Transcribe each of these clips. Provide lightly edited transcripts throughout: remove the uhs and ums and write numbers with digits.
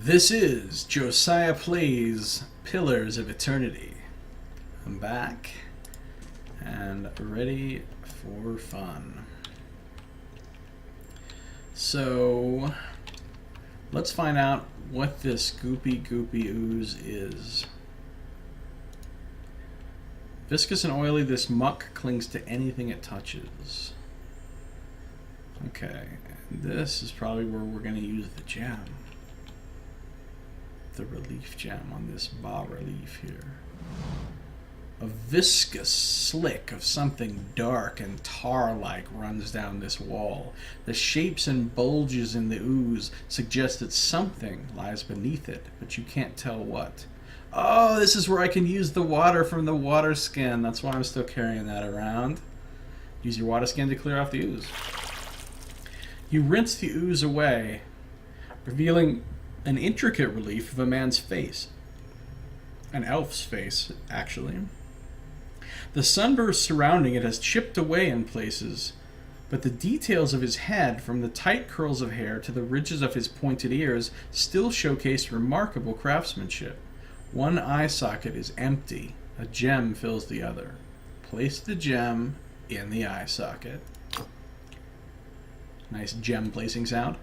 This is Josiah Plays Pillars of Eternity. I'm back and ready for fun. So, let's find out what this goopy ooze is. Viscous and oily, this muck clings to anything it touches. Okay, and this is probably where we're going to use the gem. The relief gem on this bas-relief here. A viscous slick of something dark and tar-like runs down this wall. The shapes and bulges in the ooze suggest that something lies beneath it, but you can't tell what. Oh, this is where I can use the water from the water skin. That's why I'm still carrying that around. Use your water skin to clear off the ooze. You rinse the ooze away, revealing an intricate relief of a man's face. An elf's face, actually. The sunburst surrounding it has chipped away in places, but the details of his head, from the tight curls of hair to the ridges of his pointed ears, still showcase remarkable craftsmanship. One eye socket is empty. A gem fills the other. Place the gem in the eye socket. Nice gem placing sound.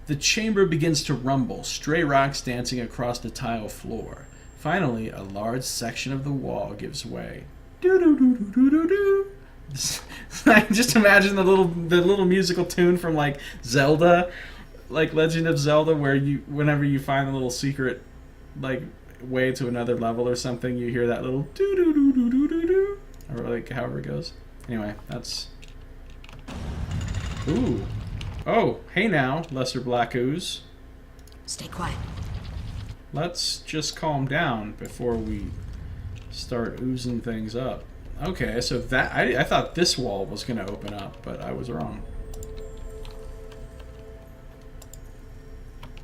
The chamber begins to rumble, stray rocks dancing across the tile floor. Finally, a large section of the wall gives way. Do-do-do-do-do-do-do. I just imagine the little musical tune from like Zelda, like Legend of Zelda, where whenever you find a little secret like way to another level or something, you hear that little do-do-do-do-do-do-do, or like however it goes. Anyway, that's... Ooh. Oh, hey now, Lesser Black Ooze. Stay quiet. Let's just calm down before we start oozing things up. Okay, so that I thought this wall was going to open up, but I was wrong.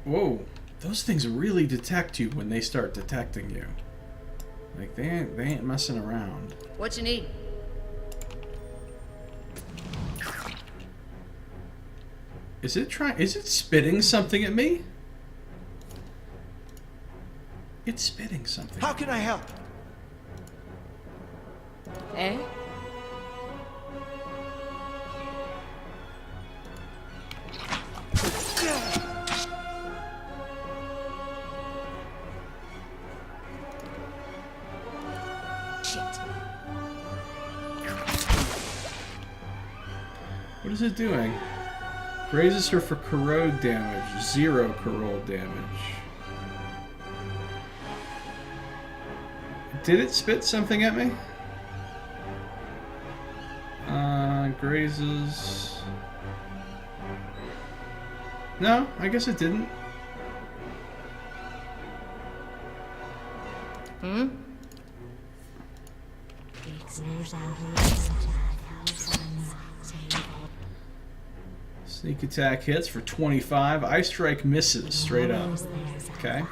Whoa, those things really detect you when they start detecting you. Like, they ain't messing around. What you need? Is it spitting something at me? It's spitting something. How can I help? Eh? Shit. What is it doing? Raises her for corrode damage. 0 corrode damage. Did it spit something at me? Grazes... No, I guess it didn't. Hmm? Sneak attack hits for 25. Ice strike misses straight up. Okay.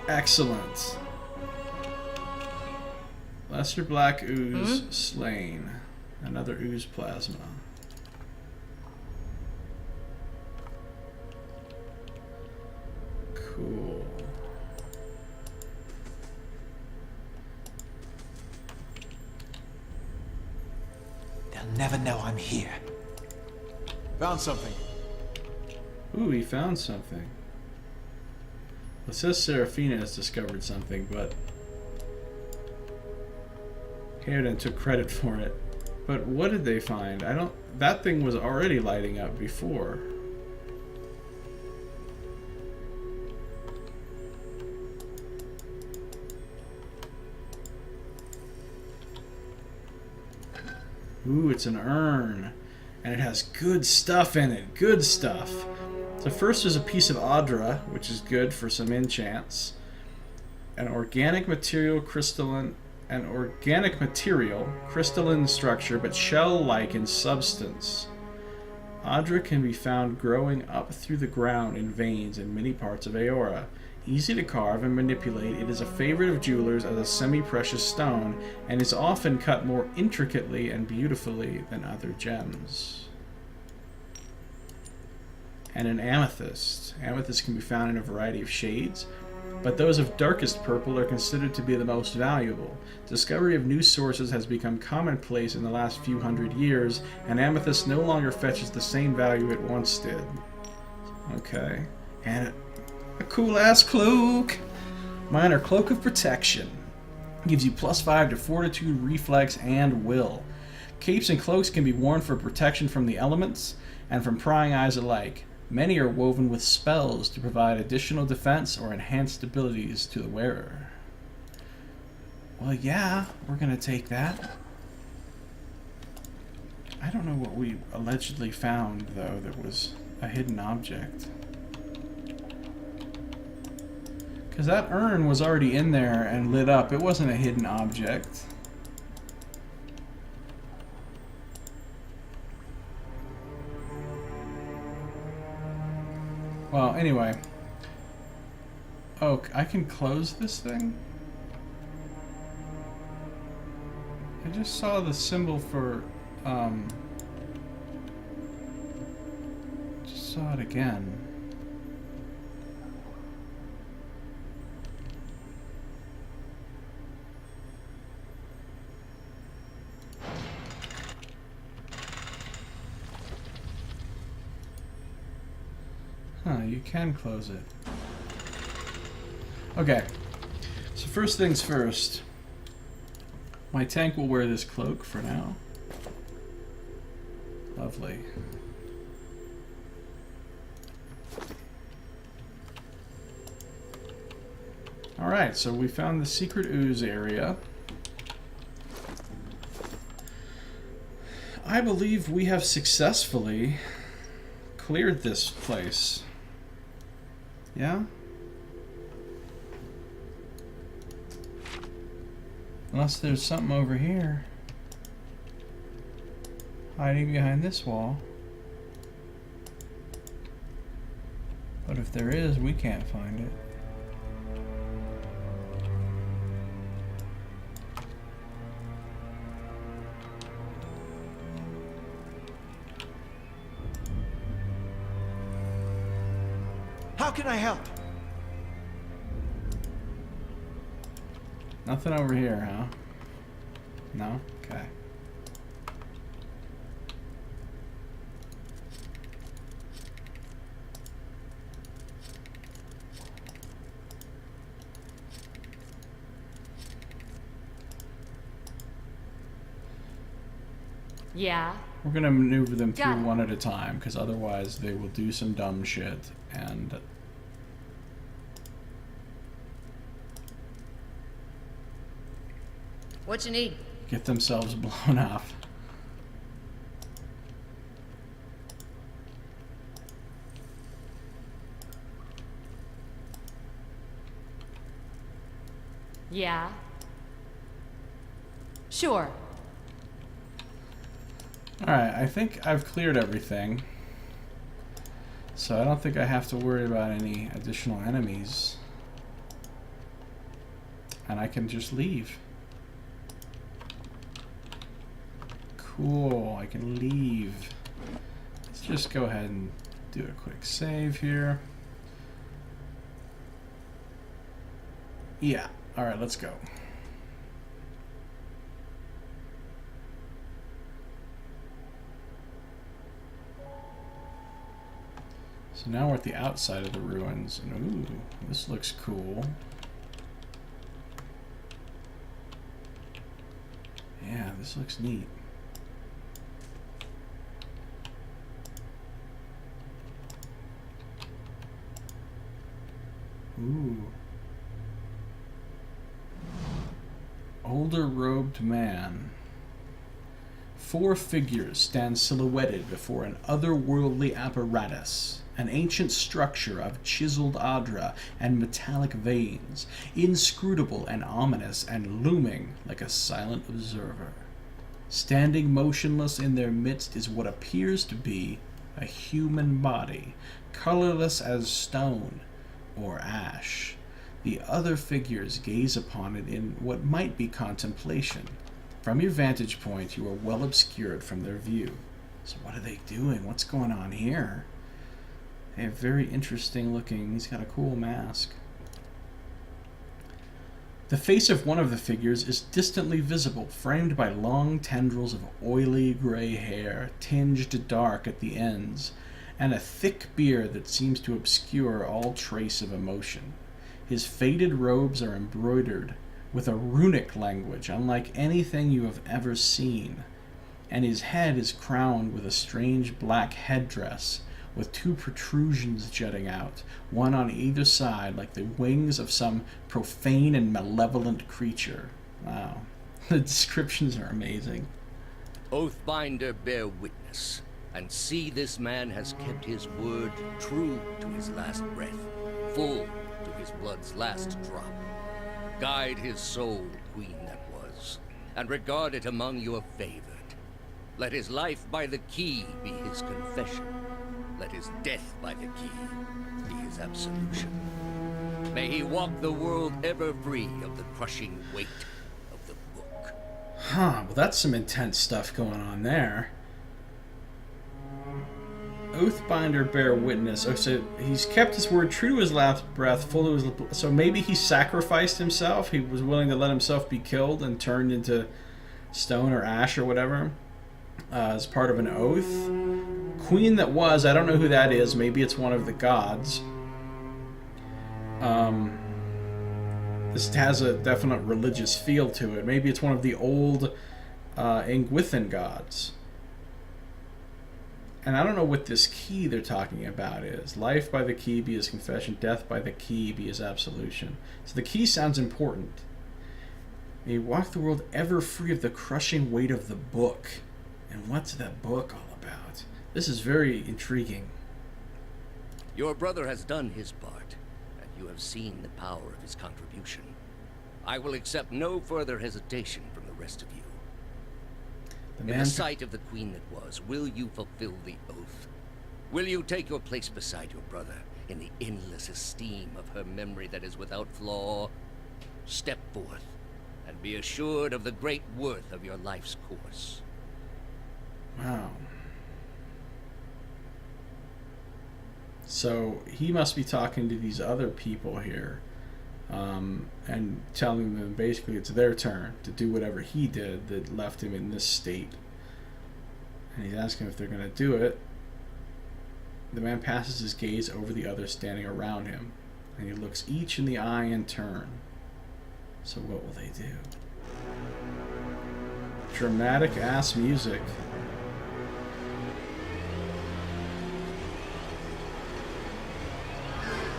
Excellent. Lesser Black Ooze slain. Another ooze plasma. Cool. They'll never know I'm here. Found something. Ooh, he found something. It says Seraphina has discovered something, but Hayden took credit for it. But what did they find? That thing was already lighting up before. Ooh, it's an urn. And it has good stuff in it. Good stuff. So first there's a piece of Audra, which is good for some enchants. An organic material, crystalline structure, but shell-like in substance. Audra can be found growing up through the ground in veins in many parts of Aora. Easy to carve and manipulate, it is a favorite of jewelers as a semi-precious stone, and is often cut more intricately and beautifully than other gems. And an amethyst. Amethyst can be found in a variety of shades, but those of darkest purple are considered to be the most valuable. Discovery of new sources has become commonplace in the last few hundred years, and amethyst no longer fetches the same value it once did. Okay. And a cool-ass cloak! Minor Cloak of Protection. Gives you +5 to Fortitude, Reflex, and Will. Capes and cloaks can be worn for protection from the elements and from prying eyes alike. Many are woven with spells to provide additional defense or enhanced abilities to the wearer. Well, yeah, we're gonna take that. I don't know what we allegedly found, though, that was a hidden object. Because that urn was already in there and lit up. It wasn't a hidden object. Well, anyway. Oh, I can close this thing? I just saw the symbol for, just saw it again. Huh, you can close it. Okay, so first things first. My tank will wear this cloak for now. Lovely. Alright, so we found the secret ooze area. I believe we have successfully cleared this place. Yeah? Unless there's something over here. Hiding behind this wall. But if there is, we can't find it. How can I help? Nothing over here, huh? No? Okay. Yeah. We're gonna maneuver them Got through it. one at a time, because otherwise they will do some dumb shit and What you need? get themselves blown up. Yeah. Sure. Alright, I think I've cleared everything. So I don't think I have to worry about any additional enemies. And I can just leave. Cool, I can leave. Let's just go ahead and do a quick save here. Yeah, alright, let's go. So now we're at the outside of the ruins, and ooh, this looks cool. Yeah, this looks neat. Ooh. Older robed man. 4 figures stand silhouetted before an otherworldly apparatus, an ancient structure of chiseled Audra and metallic veins, inscrutable and ominous and looming like a silent observer. Standing motionless in their midst is what appears to be a human body, colorless as stone or ash, The other figures gaze upon it in what might be contemplation. From your vantage point, you are well obscured from their view. So what are they doing? What's going on here? They have very interesting looking... He's got a cool mask. The face of one of the figures is distantly visible, framed by long tendrils of oily gray hair, tinged dark at the ends, and a thick beard that seems to obscure all trace of emotion. His faded robes are embroidered with a runic language unlike anything you have ever seen, and his head is crowned with a strange black headdress with two protrusions jutting out, one on either side like the wings of some profane and malevolent creature. Wow. The descriptions are amazing. Oathbinder, bear witness, and see this man has kept his word true to his last breath, full to his blood's last drop. Guide his soul, queen that was, and regard it among your favored. Let his life by the key be his confession. Let his death by the key be his absolution. May he walk the world ever free of the crushing weight of the book. Huh, well that's some intense stuff going on there. Oathbinder, bear witness. Oh, so he's kept his word true to his last breath, full to his... So maybe he sacrificed himself? He was willing to let himself be killed and turned into stone or ash or whatever as part of an oath. Queen that was, I don't know who that is. Maybe it's one of the gods. This has a definite religious feel to it. Maybe it's one of the old Ingwithan gods. And I don't know what this key they're talking about is. Life by the key be his confession, death by the key be his absolution. So the key sounds important. May you walk the world ever free of the crushing weight of the book. And what's that book all about? This is very intriguing. Your brother has done his part, and you have seen the power of his contribution. I will accept no further hesitation from the rest of you. In the sight of the queen that was, will you fulfill the oath? Will you take your place beside your brother in the endless esteem of her memory that is without flaw? Step forth, and be assured of the great worth of your life's course. Wow. So he must be talking to these other people here and telling them basically it's their turn to do whatever he did that left him in this state. And he's asking if they're going to do it. The man passes his gaze over the others standing around him, and he looks each in the eye in turn. So what will they do? Dramatic ass music.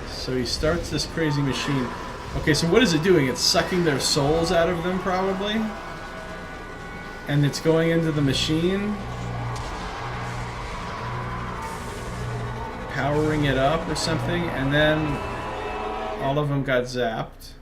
So he starts this crazy machine. Okay, so what is it doing? It's sucking their souls out of them, probably? And it's going into the machine? Powering it up or something? And then all of them got zapped.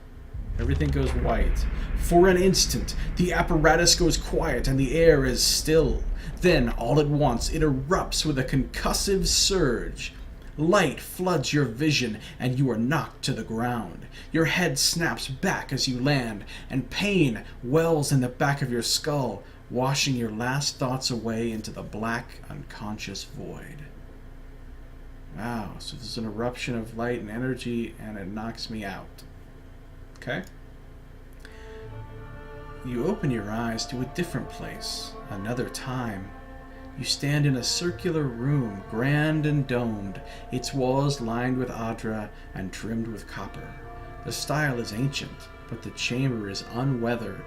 Everything goes white. For an instant, the apparatus goes quiet and the air is still. Then, all at once, it erupts with a concussive surge. Light floods your vision, and you are knocked to the ground. Your head snaps back as you land, and pain wells in the back of your skull, washing your last thoughts away into the black, unconscious void. Wow, so there's an eruption of light and energy, and it knocks me out. Okay? You open your eyes to a different place, another time. You stand in a circular room, grand and domed, its walls lined with Audra and trimmed with copper. The style is ancient, but the chamber is unweathered.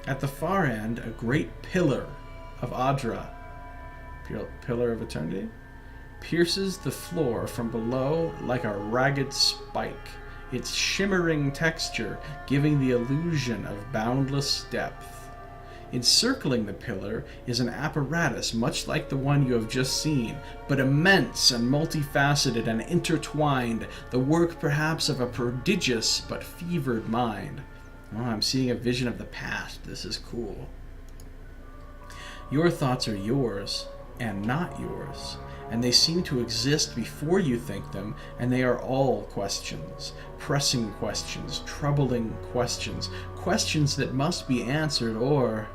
At the far end, a great pillar of Audra, pillar of eternity, pierces the floor from below like a ragged spike, its shimmering texture giving the illusion of boundless depth. Encircling the pillar is an apparatus much like the one you have just seen, but immense and multifaceted and intertwined, the work perhaps of a prodigious but fevered mind. Oh, I'm seeing a vision of the past. This is cool. Your thoughts are yours and not yours, and they seem to exist before you think them, and they are all questions. Pressing questions, troubling questions, questions that must be answered, or...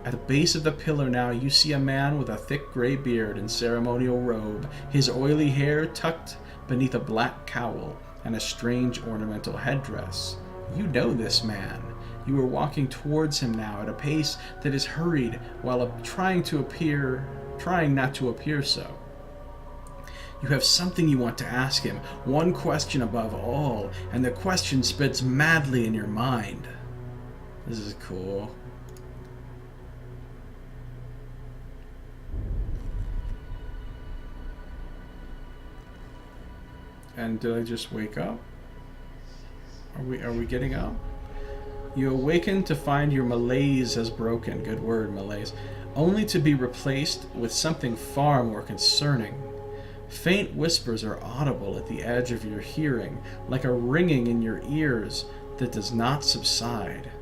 At the base of the pillar now, you see a man with a thick gray beard and ceremonial robe, his oily hair tucked beneath a black cowl, and a strange ornamental headdress. You know this man. You are walking towards him now at a pace that is hurried while trying not to appear so. You have something you want to ask him, one question above all, and the question spits madly in your mind. This is cool. And did I just wake up? Are we getting up? You awaken to find your malaise has broken. Good word, malaise. Only to be replaced with something far more concerning. Faint whispers are audible at the edge of your hearing, like a ringing in your ears that does not subside.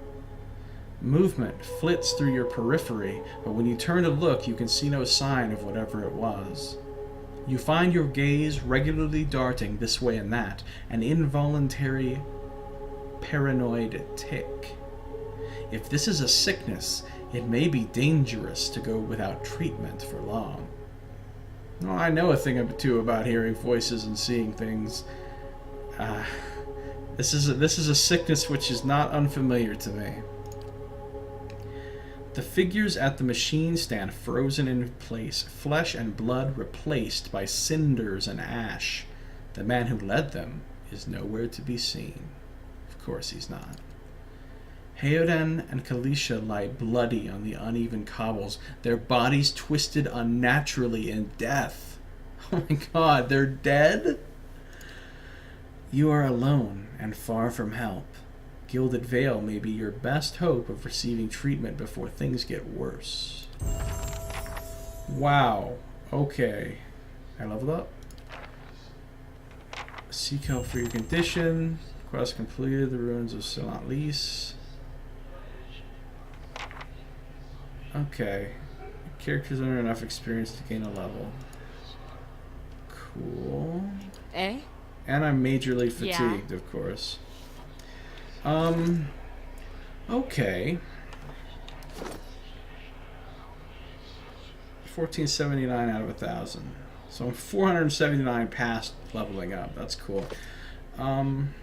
Movement flits through your periphery, but when you turn to look, you can see no sign of whatever it was. You find your gaze regularly darting this way and that, an involuntary paranoid tick. If this is a sickness, it may be dangerous to go without treatment for long. Well, I know a thing or two about hearing voices and seeing things. This is a sickness which is not unfamiliar to me. The figures at the machine stand frozen in place, flesh and blood replaced by cinders and ash. The man who led them is nowhere to be seen. Of course he's not. Heoden and Kalisha lie bloody on the uneven cobbles, their bodies twisted unnaturally in death. Oh my god, they're dead? You are alone and far from help. Gilded Veil may be your best hope of receiving treatment before things get worse. Wow. Okay. I leveled up. Seek help for your condition. Quest completed. The ruins of Silatlis. Okay. Characters under enough experience to gain a level. Cool. Eh? And I'm majorly fatigued, of course. Okay. 1479 out of 1,000. So I'm 479 past leveling up. That's cool. And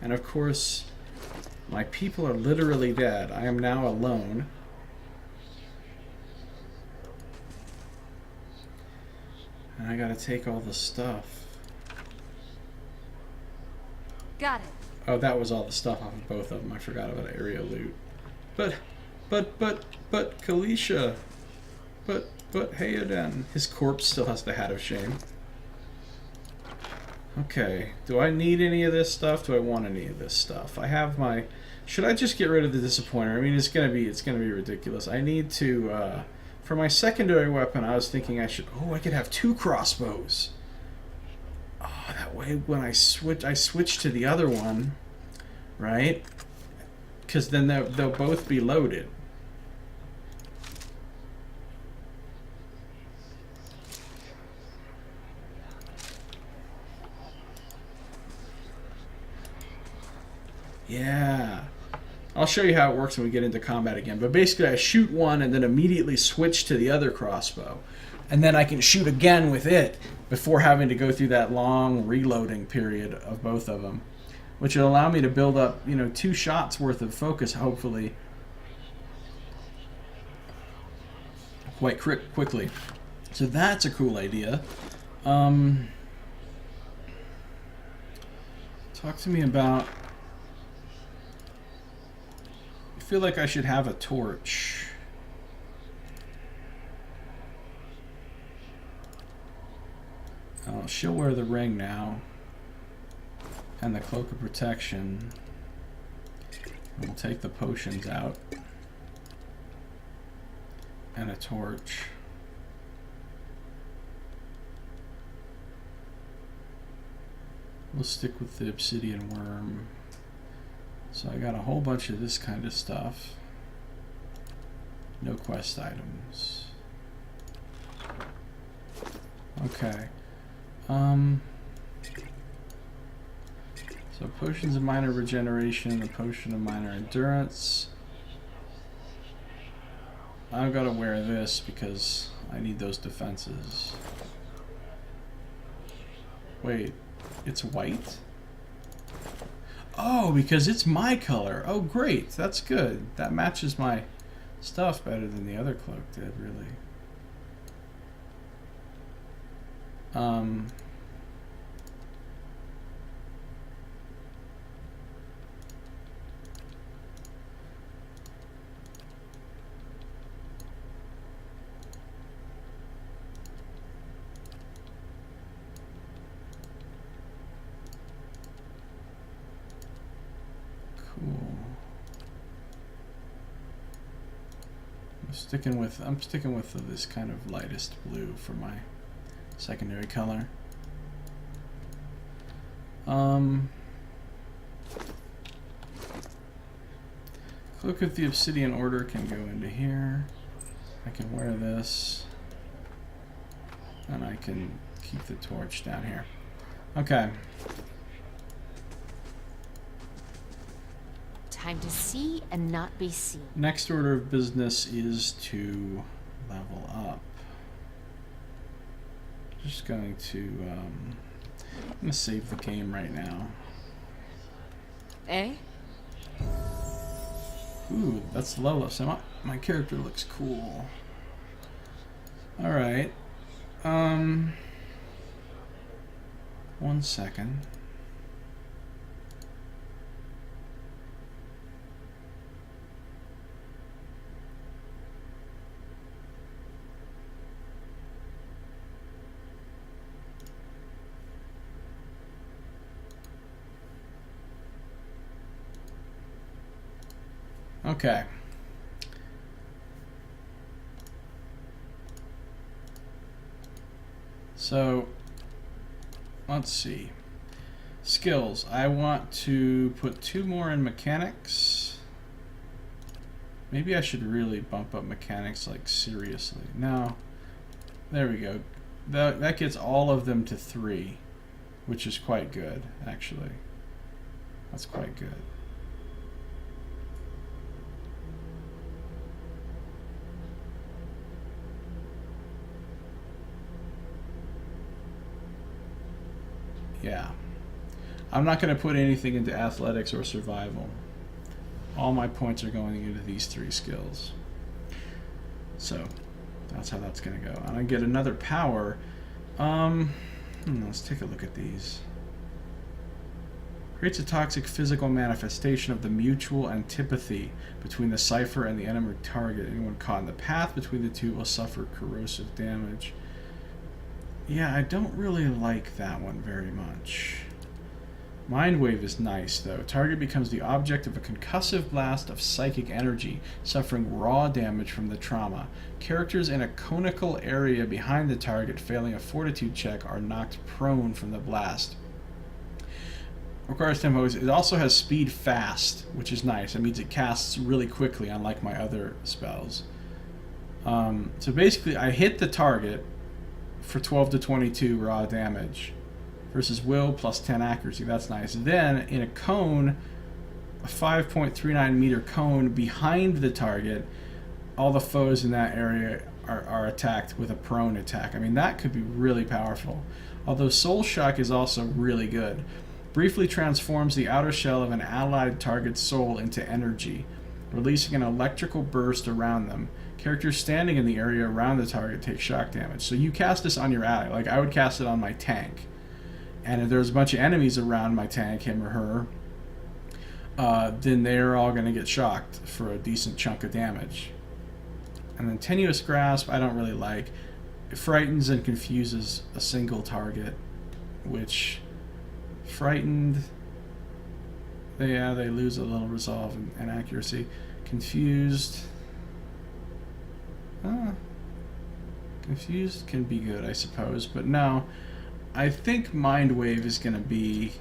of course, my people are literally dead. I am now alone. And I gotta take all the stuff. Got it. Oh, that was all the stuff off of both of them. I forgot about area loot. But, Kalisha. But, Heoden. His corpse still has the Hat of Shame. Okay. Do I need any of this stuff? Do I want any of this stuff? I have my... Should I just get rid of the Disappointer? I mean, it's gonna be ridiculous. I need to, for my secondary weapon, I was thinking I should... Oh, I could have 2 crossbows. Oh, that way when I switch to the other one, right? Because then they'll both be loaded. Yeah. I'll show you how it works when we get into combat again. But basically I shoot one and then immediately switch to the other crossbow. And then I can shoot again with it before having to go through that long reloading period of both of them. Which will allow me to build up, 2 shots worth of focus, hopefully, quite quickly. So that's a cool idea. Talk to me about... I feel like I should have a torch. Oh, she'll wear the ring now. And the cloak of protection. We'll take the potions out. And a torch. We'll stick with the obsidian worm. So I got a whole bunch of this kind of stuff. No quest items. Okay. So potions of minor regeneration, a potion of minor endurance. I've got to wear this because I need those defenses. Wait, it's white? Oh, because it's my color. Oh, great. That's good. That matches my stuff better than the other cloak did, really. Cool. I'm sticking with this kind of lightest blue for my secondary color. Cloak of the Obsidian Order can go into here. I can wear this. And I can keep the torch down here. Okay. Time to see and not be seen. Next order of business is to level up. Just going to, I'm going to save the game right now. Eh? Ooh, that's low level. So my character looks cool. Alright. 1 second. Okay. So, let's see. Skills. I want to put 2 more in mechanics. Maybe I should really bump up mechanics, like, seriously. No. There we go. That gets all of them to 3, which is quite good, actually. That's quite good. Yeah. I'm not going to put anything into athletics or survival. All my points are going into these 3 skills. So, that's how that's going to go. And I get another power. Let's take a look at these. Creates a toxic physical manifestation of the mutual antipathy between the cipher and the enemy target. Anyone caught in the path between the two will suffer corrosive damage. Yeah, I don't really like that one very much. Mind Wave is nice, though. Target becomes the object of a concussive blast of psychic energy, suffering raw damage from the trauma. Characters in a conical area behind the target failing a fortitude check are knocked prone from the blast. Requires tempo. It also has speed fast, which is nice. It means it casts really quickly, unlike my other spells. So basically, I hit the target for 12 to 22 raw damage versus will plus 10 accuracy. That's nice. Then in a cone, a 5.39 meter cone behind the target, all the foes in that area are attacked with a prone attack. I mean, that could be really powerful. Although Soul Shock is also really good. Briefly transforms the outer shell of an allied target's soul into energy, releasing an electrical burst around them. Characters standing in the area around the target take shock damage. So you cast this on your ally. Like, I would cast it on my tank. And if there's a bunch of enemies around my tank, him or her, then they're all going to get shocked for a decent chunk of damage. And then Tenuous Grasp, I don't really like. It frightens and confuses a single target, which frightened, they lose a little resolve and accuracy. Confused, confused can be good, I suppose, but no, I think Mind Wave is going to be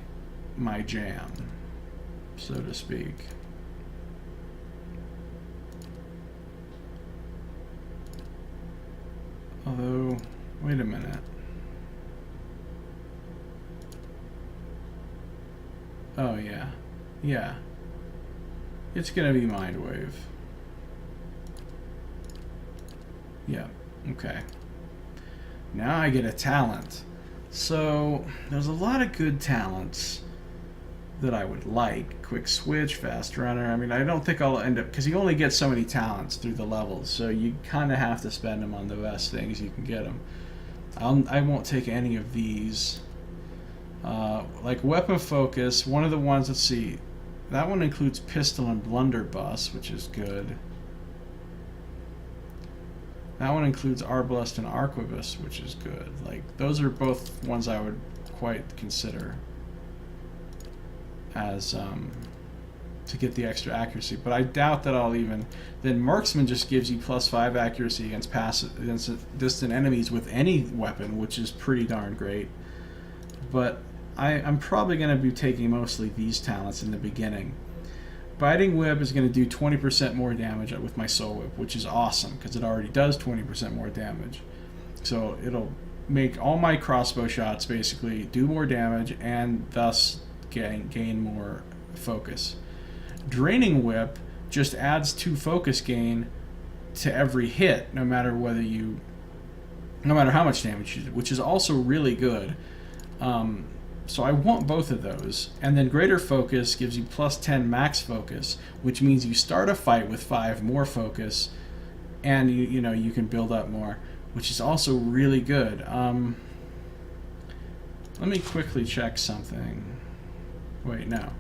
my jam, so to speak. Although, wait a minute. Oh, yeah. Yeah. It's gonna be Mind Wave. Yeah, okay. Now I get a talent. So, there's a lot of good talents that I would like. Quick Switch, Fast Runner. I mean, I don't think I'll end up... Because you only get so many talents through the levels, so you kind of have to spend them on the best things you can get them. I won't take any of these. Like Weapon Focus, one of the ones, let's see, that one includes Pistol and Blunderbuss, which is good. That one includes Arbalest and Arquebus, which is good. Like, those are both ones I would quite consider as, to get the extra accuracy. But I doubt that I'll even... Then Marksman just gives you +5 accuracy against distant enemies with any weapon, which is pretty darn great. But I'm probably going to be taking mostly these talents in the beginning. Biting Whip is going to do 20% more damage with my Soul Whip, which is awesome, because it already does 20% more damage. So it'll make all my crossbow shots basically do more damage, and thus gain more focus. Draining Whip just adds 2 focus gain to every hit, no matter how much damage you do, which is also really good. So I want both of those. And then Greater Focus gives you +10 max focus, which means you start a fight with 5 more focus, and you know you can build up more, which is also really good. Let me quickly check something. Wait, no.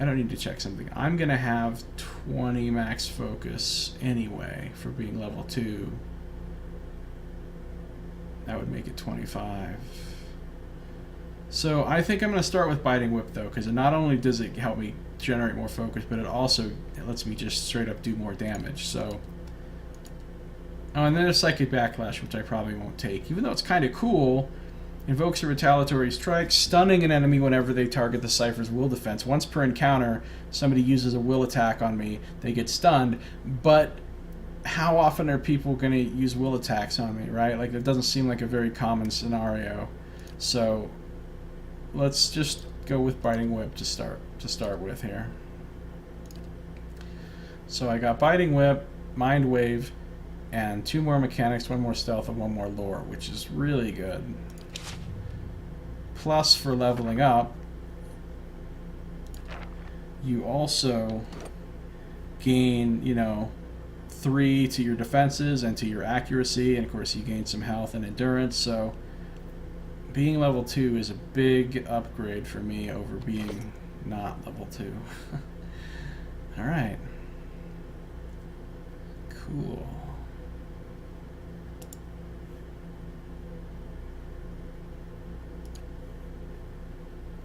I don't need to check something. I'm going to have 20 max focus anyway for being level 2. That would make it 25. So I think I'm going to start with Biting Whip, though, because not only does it help me generate more focus, but it lets me just straight up do more damage. So, oh, and then a Psychic Backlash, which I probably won't take, even though it's kind of cool. Invokes a Retaliatory Strike, stunning an enemy whenever they target the Cipher's will defense. Once per encounter, somebody uses a will attack on me, they get stunned. But how often are people going to use will attacks on me, right? Like, it doesn't seem like a very common scenario. So let's just go with Biting Whip to start with here. So I got Biting Whip, Mind Wave, and 2 more mechanics, 1 more stealth, and 1 more lore, which is really good. Plus, for leveling up, you also gain, 3 to your defenses and to your accuracy, and of course you gain some health and endurance, so being level 2 is a big upgrade for me over being not level 2. Alright. Cool.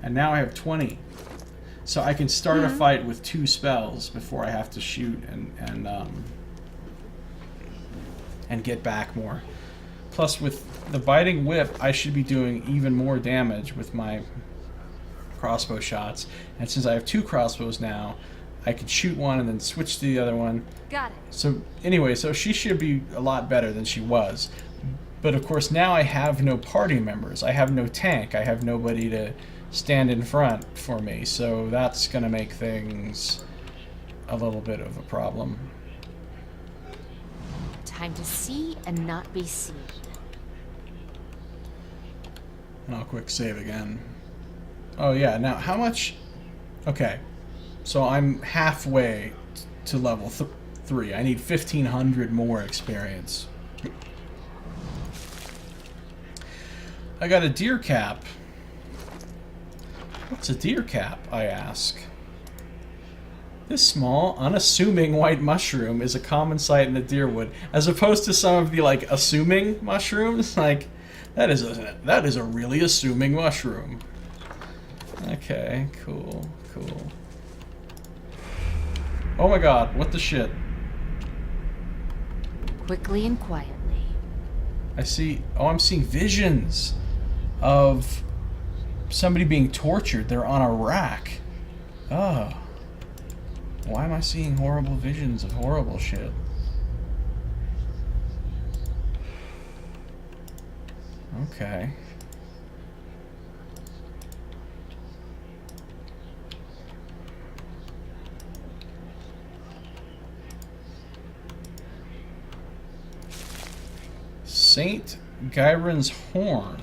And now I have 20. So I can start a fight with 2 spells before I have to shoot and get back more. Plus, with the Biting Whip, I should be doing even more damage with my crossbow shots. And since I have 2 crossbows now, I can shoot one and then switch to the other one. Got it. So anyway, so she should be a lot better than she was. But of course, now I have no party members. I have no tank. I have nobody to stand in front for me. So that's going to make things a little bit of a problem. Time to see and not be seen. And I'll quick save again. Oh yeah, now how much... Okay, so I'm halfway to level 3. I need 1,500 more experience. I got a deer cap. What's a deer cap, I ask? This small, unassuming white mushroom is a common sight in the deerwood, as opposed to some of the, like, assuming mushrooms. Like, that is a really assuming mushroom. Okay, cool. Oh my god, what the shit? Quickly and quietly. I'm seeing visions of somebody being tortured. They're on a rack. Oh. Why am I seeing horrible visions of horrible shit? Okay. Saint Gyron's Horn.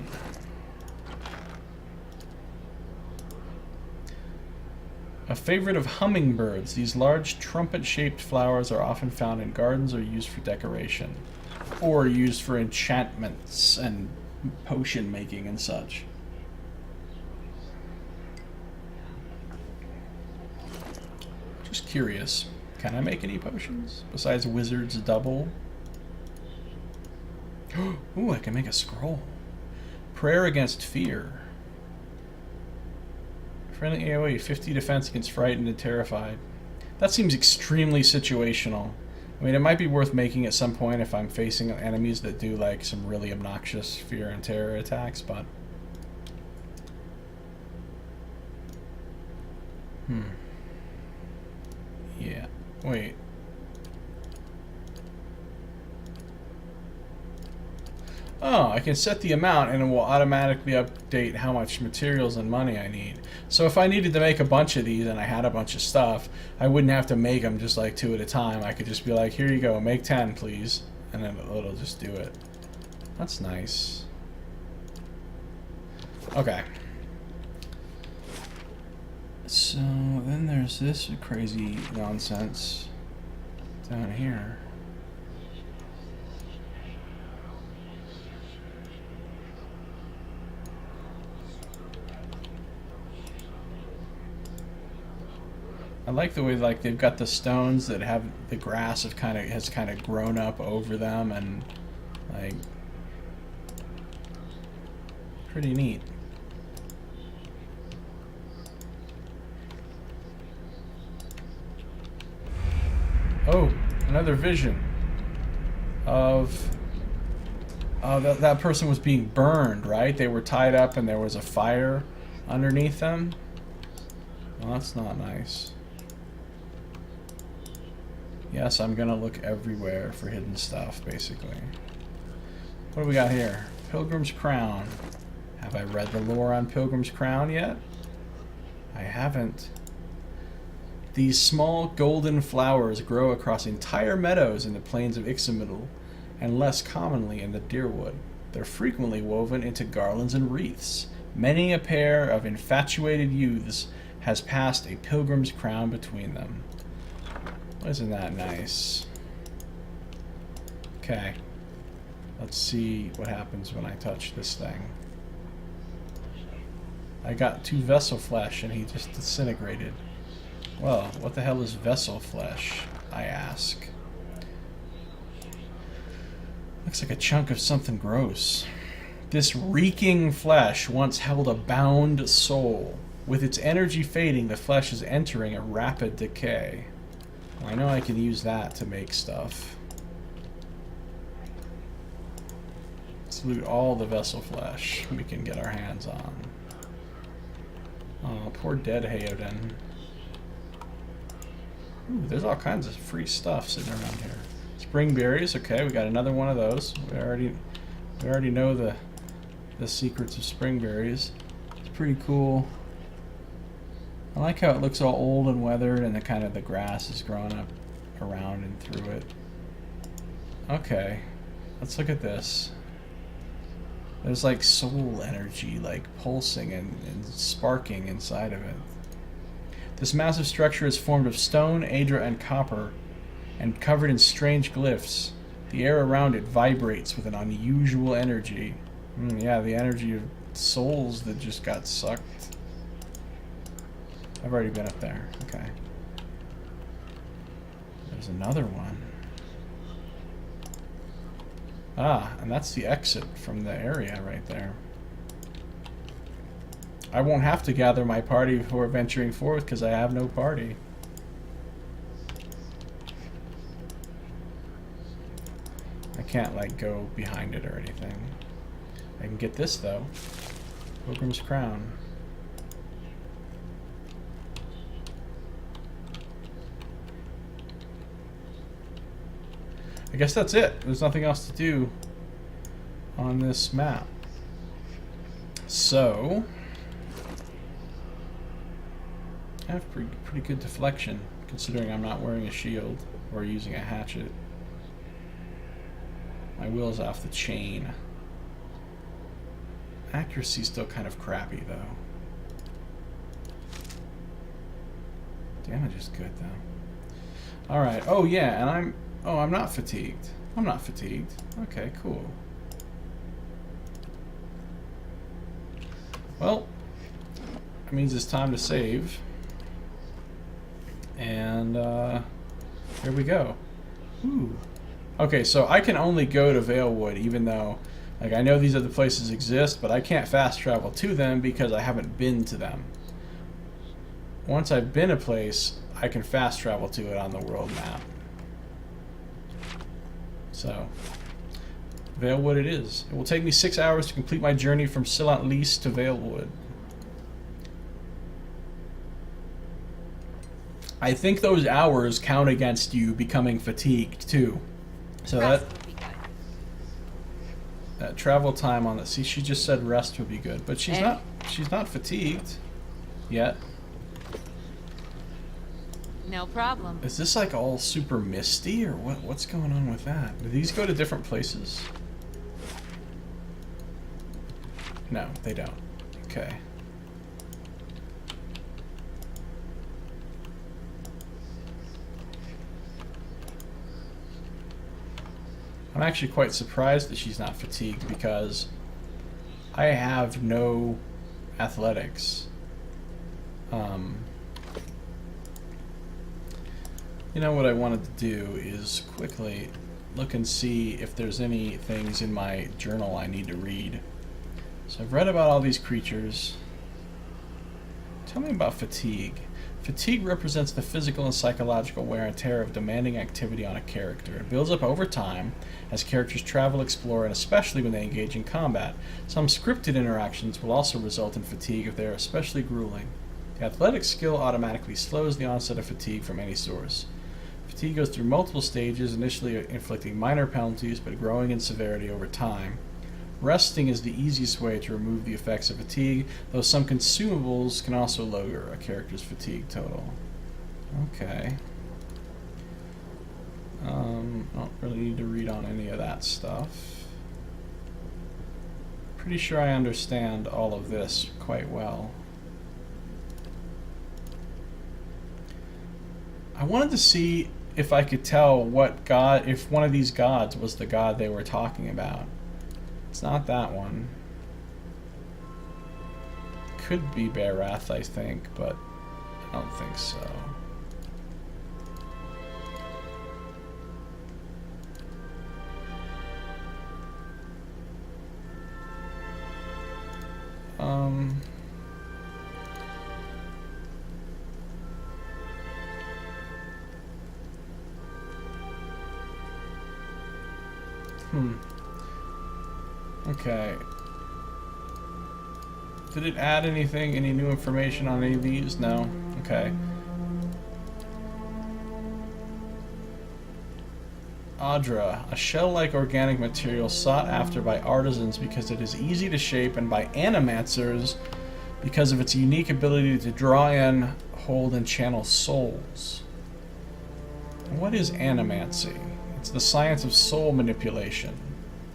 A favorite of hummingbirds, these large trumpet-shaped flowers are often found in gardens or used for decoration, or used for enchantments and potion making and such. Just curious, can I make any potions besides Wizard's Double? Ooh, I can make a scroll. Prayer against fear. Friendly AoE, 50 defense against frightened and terrified. That seems extremely situational. I mean, it might be worth making at some point if I'm facing enemies that do like some really obnoxious fear and terror attacks, but... Yeah. Wait. Oh, I can set the amount and it will automatically update how much materials and money I need. So if I needed to make a bunch of these and I had a bunch of stuff, I wouldn't have to make them just like 2 at a time. I could just be like, here you go, make 10 please. And then it'll just do it. That's nice. Okay. So then there's this crazy nonsense down here. I like the way like they've got the stones that have the grass has kind of grown up over them, and like pretty neat. Oh, another vision of that person was being burned, right? They were tied up and there was a fire underneath them. Well, that's not nice. Yes, I'm gonna look everywhere for hidden stuff, basically. What do we got here? Pilgrim's Crown. Have I read the lore on Pilgrim's Crown yet? I haven't. These small golden flowers grow across entire meadows in the plains of Isometric, and less commonly in the Deerwood. They're frequently woven into garlands and wreaths. Many a pair of infatuated youths has passed a pilgrim's crown between them. Isn't that nice? Okay. Let's see what happens when I touch this thing. I got 2 vessel flesh and he just disintegrated. Well, what the hell is vessel flesh, I ask. Looks like a chunk of something gross. This reeking flesh once held a bound soul. With its energy fading, the flesh is entering a rapid decay. I know I can use that to make stuff. Let's loot all the vessel flesh we can get our hands on. Oh, poor dead Heoden. Ooh, there's all kinds of free stuff sitting around here. Spring berries, okay, we got another one of those. We already know the secrets of spring berries. It's pretty cool. I like how it looks all old and weathered and the grass is growing up around and through it. Okay, let's look at this. There's like soul energy like pulsing and sparking inside of it. This massive structure is formed of stone, Audra, and copper, and covered in strange glyphs. The air around it vibrates with an unusual energy. Yeah, the energy of souls that just got sucked. I've already been up there. Okay. There's another one. Ah, and that's the exit from the area right there. I won't have to gather my party before venturing forth because I have no party. I can't like go behind it or anything. I can get this though. Pilgrim's Crown. I guess that's it. There's nothing else to do on this map. So, I have pretty good deflection, considering I'm not wearing a shield or using a hatchet. My will's off the chain. Accuracy's still kind of crappy, though. Damage is good, though. Alright, oh yeah, and I'm not fatigued. I'm not fatigued. Okay, cool. Well, that means it's time to save. And, here we go. Ooh. Okay, so I can only go to Valewood, even though, like, I know these other places exist, but I can't fast travel to them because I haven't been to them. Once I've been a place, I can fast travel to it on the world map. So, Valewood it is. It will take me 6 hours to complete my journey from Silent Lease to Valewood. I think those hours count against you becoming fatigued too. So that travel time on the see, she just said rest would be good, but she's not fatigued yet. No problem. Is this like all super misty or what's going on with that? Do these go to different places? No, they don't. Okay. I'm actually quite surprised that she's not fatigued because I have no athletics. You know what I wanted to do is quickly look and see if there's any things in my journal I need to read. So I've read about all these creatures. Tell me about fatigue. Fatigue represents the physical and psychological wear and tear of demanding activity on a character. It builds up over time as characters travel, explore, and especially when they engage in combat. Some scripted interactions will also result in fatigue if they are especially grueling. The athletic skill automatically slows the onset of fatigue from any source. Fatigue goes through multiple stages, initially inflicting minor penalties but growing in severity over time. Resting is the easiest way to remove the effects of fatigue, though some consumables can also lower a character's fatigue total. Okay. I don't really need to read on any of that stuff. Pretty sure I understand all of this quite well. I wanted to see if I could tell what god, if one of these gods was the god they were talking about. It's not that one. Could be Barath, I think, but I don't think so. Okay. Did it add anything, any new information on any of these? No? Okay. Audra, a shell-like organic material sought after by artisans because it is easy to shape, and by animancers because of its unique ability to draw in, hold, and channel souls. What is animancy? It's the science of soul manipulation,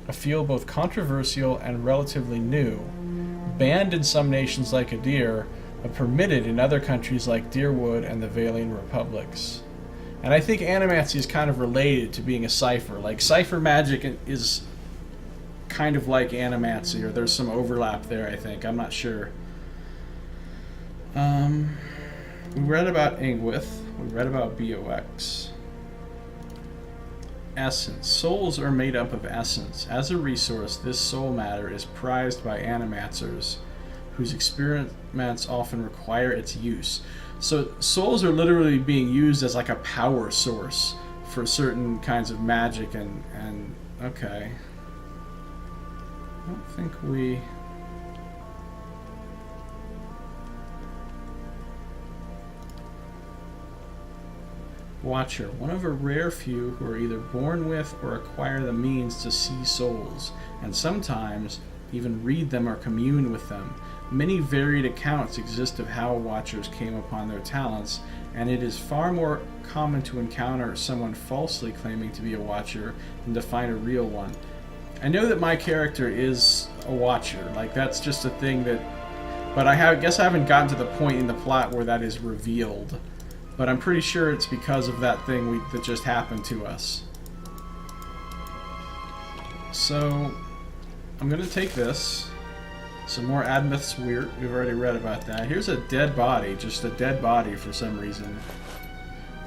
a field both controversial and relatively new, banned in some nations like Adir, but permitted in other countries like Deerwood and the Valian Republics. And I think animancy is kind of related to being a cipher. Like, cipher magic is kind of like animancy, or there's some overlap there, I think. I'm not sure. We read about Ingwith. We read about BOX. Essence. Souls are made up of essence. As a resource, this soul matter is prized by animancers, whose experiments often require its use. So souls are literally being used as like a power source for certain kinds of magic and okay. I don't think we... Watcher, one of a rare few who are either born with or acquire the means to see souls, and sometimes even read them or commune with them. Many varied accounts exist of how Watchers came upon their talents, and it is far more common to encounter someone falsely claiming to be a Watcher than to find a real one. I know that my character is a Watcher, like that's just a thing that... But I guess I haven't gotten to the point in the plot where that is revealed. But I'm pretty sure it's because of that thing that just happened to us. So, I'm going to take this. Some more Admeth's Weird. We've already read about that. Here's a dead body. Just a dead body for some reason.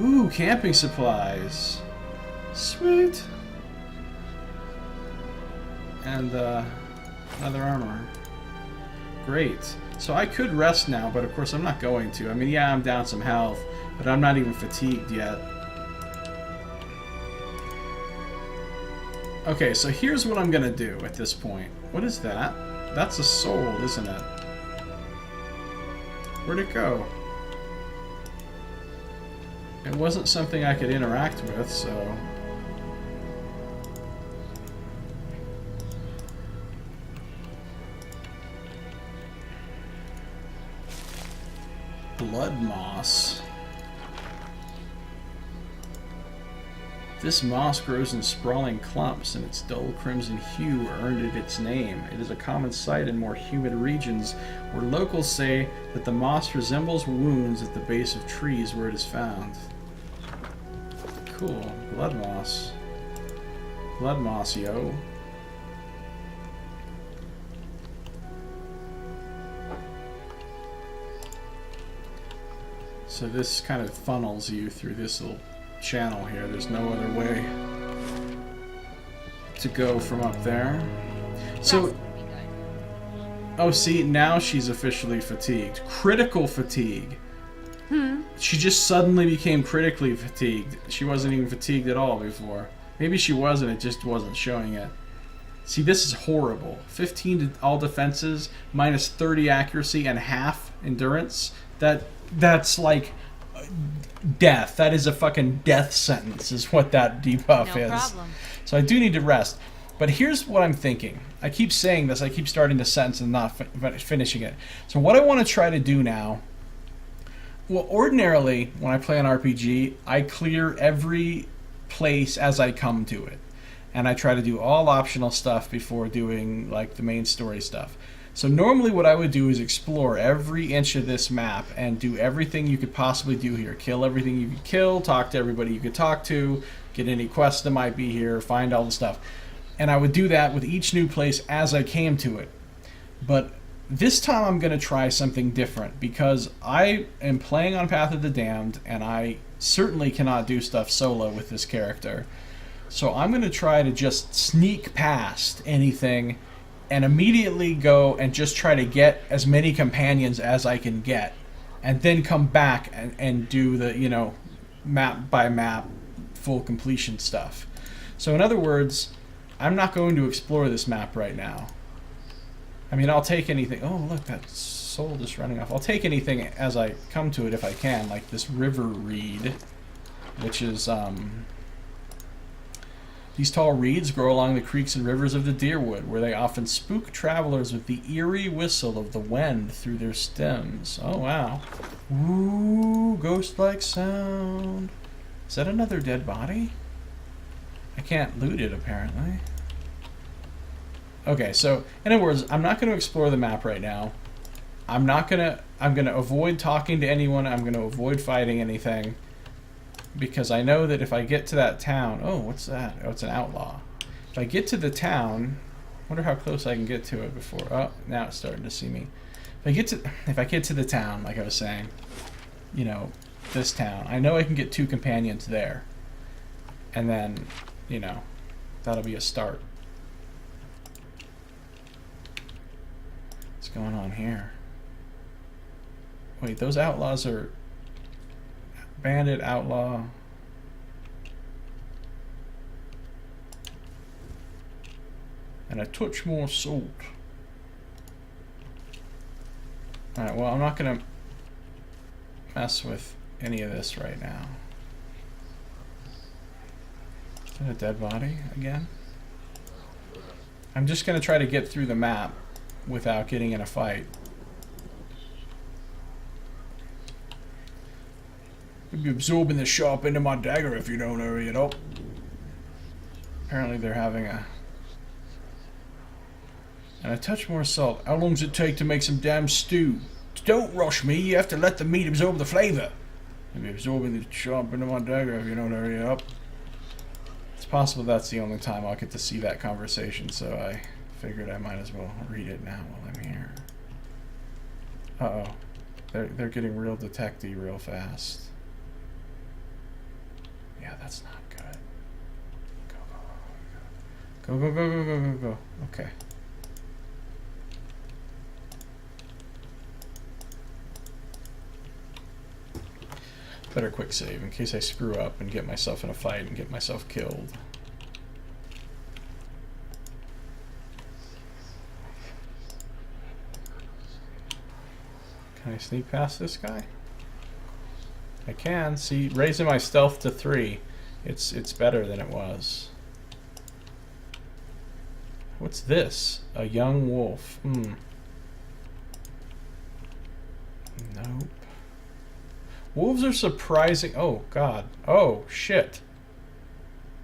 Ooh, camping supplies. Sweet. And, leather armor. Great. So I could rest now, but of course I'm not going to. I mean, yeah, I'm down some health, but I'm not even fatigued yet. Okay, so here's what I'm gonna do at this point. What is that? That's a soul, isn't it? Where'd it go? It wasn't something I could interact with, so... Blood moss. This moss grows in sprawling clumps, and its dull crimson hue earned it its name. It is a common sight in more humid regions, where locals say that the moss resembles wounds at the base of trees where it is found. Cool. Blood moss. Blood moss, yo. So this kind of funnels you through this little channel here. There's no other way to go from up there. So, oh, see, now she's officially fatigued. Critical fatigue. She just suddenly became critically fatigued. She wasn't even fatigued at all before. Maybe she was and it just wasn't showing it. See, this is horrible. 15 to all defenses, minus 30 accuracy, and half endurance. That's like death. That is a fucking death sentence is what that debuff is. No problem. So I do need to rest. But here's what I'm thinking. I keep saying this. I keep starting the sentence and not finishing it. So what I want to try to do now... Well, ordinarily, when I play an RPG, I clear every place as I come to it. And I try to do all optional stuff before doing, like, the main story stuff. So normally what I would do is explore every inch of this map and do everything you could possibly do here. Kill everything you could kill, talk to everybody you could talk to, get any quests that might be here, find all the stuff. And I would do that with each new place as I came to it. But this time I'm going to try something different because I am playing on Path of the Damned and I certainly cannot do stuff solo with this character. So I'm going to try to just sneak past anything and immediately go and just try to get as many companions as I can get, and then come back and do the, you know, map by map full completion stuff. So in other words, I'm not going to explore this map right now. I mean, I'll take anything. Oh, look, that soul just running off. I'll take anything as I come to it if I can, like this river reed, which is, these tall reeds grow along the creeks and rivers of the Deerwood, where they often spook travelers with the eerie whistle of the wind through their stems. Oh, wow. Ooh, ghost-like sound. Is that another dead body? I can't loot it, apparently. Okay, so, in other words, I'm not going to explore the map right now. I'm going to avoid talking to anyone. I'm going to avoid fighting anything. Because I know that if I get to that town... Oh, what's that? Oh, it's an outlaw. If I get to the town... I wonder how close I can get to it before... Oh, now it's starting to see me. If I get to the town, like I was saying, you know, this town, I know I can get 2 companions there. And then, you know, that'll be a start. What's going on here? Wait, those outlaws are... Bandit, outlaw. And a touch more salt. Alright, well, I'm not going to mess with any of this right now. Is that a dead body again? I'm just going to try to get through the map without getting in a fight. You'll be absorbing the sharp end of my dagger if you don't hurry it up. Apparently they're having a... And a touch more salt. How long does it take to make some damn stew? Don't rush me, you have to let the meat absorb the flavor. You'll be absorbing the sharp end of my dagger if you don't hurry it up. It's possible that's the only time I'll get to see that conversation, so I figured I might as well read it now while I'm here. Uh-oh. They're getting real detecty real fast. Yeah, that's not good. Go, go, go, go, go, go, go. Okay. Better quick save in case I screw up and get myself in a fight and get myself killed. Can I sneak past this guy? I can. See, raising my stealth to 3. It's better than it was. What's this? A young wolf. Nope. Wolves are surprising. Oh, God. Oh, shit.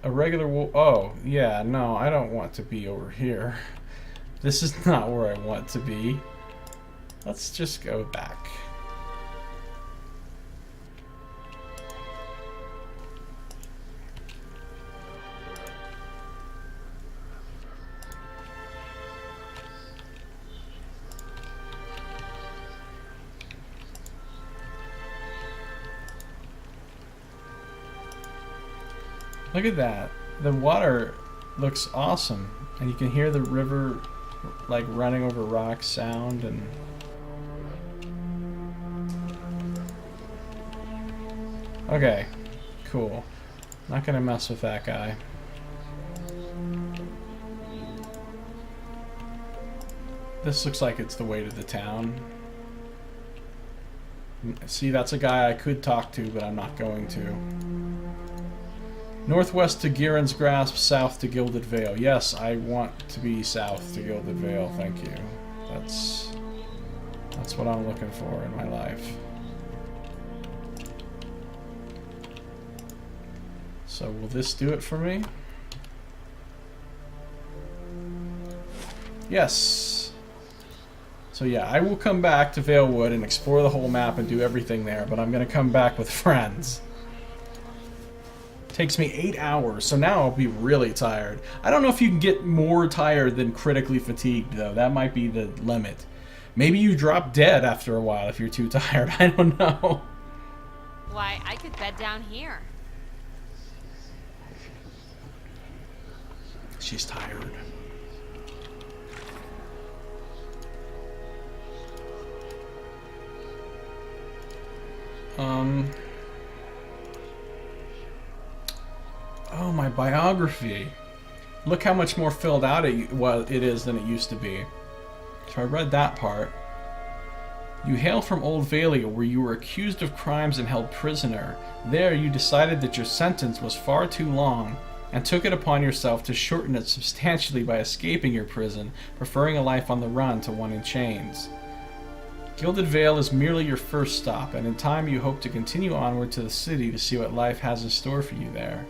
A regular wolf. Oh, yeah, no, I don't want to be over here. This is not where I want to be. Let's just go back. Look at that. The water looks awesome. And you can hear the river like running over rocks sound and... Okay. Cool. Not gonna mess with that guy. This looks like it's the way to the town. See, that's a guy I could talk to, but I'm not going to. Northwest to Giran's Grasp, south to Gilded Vale. Yes, I want to be south to Gilded Vale, thank you. That's what I'm looking for in my life. So will this do it for me? Yes. So yeah, I will come back to Valewood and explore the whole map and do everything there, but I'm going to come back with friends. Takes me 8 hours, so now I'll be really tired. I don't know if you can get more tired than critically fatigued, though. That might be the limit. Maybe you drop dead after a while if you're too tired. I don't know. Why, I could bed down here. She's tired. Oh, my biography. Look how much more filled out it is than it used to be. So I read that part. You hail from Old Vailia, where you were accused of crimes and held prisoner. There you decided that your sentence was far too long, and took it upon yourself to shorten it substantially by escaping your prison, preferring a life on the run to one in chains. Gilded Vale is merely your first stop, and in time you hope to continue onward to the city to see what life has in store for you there.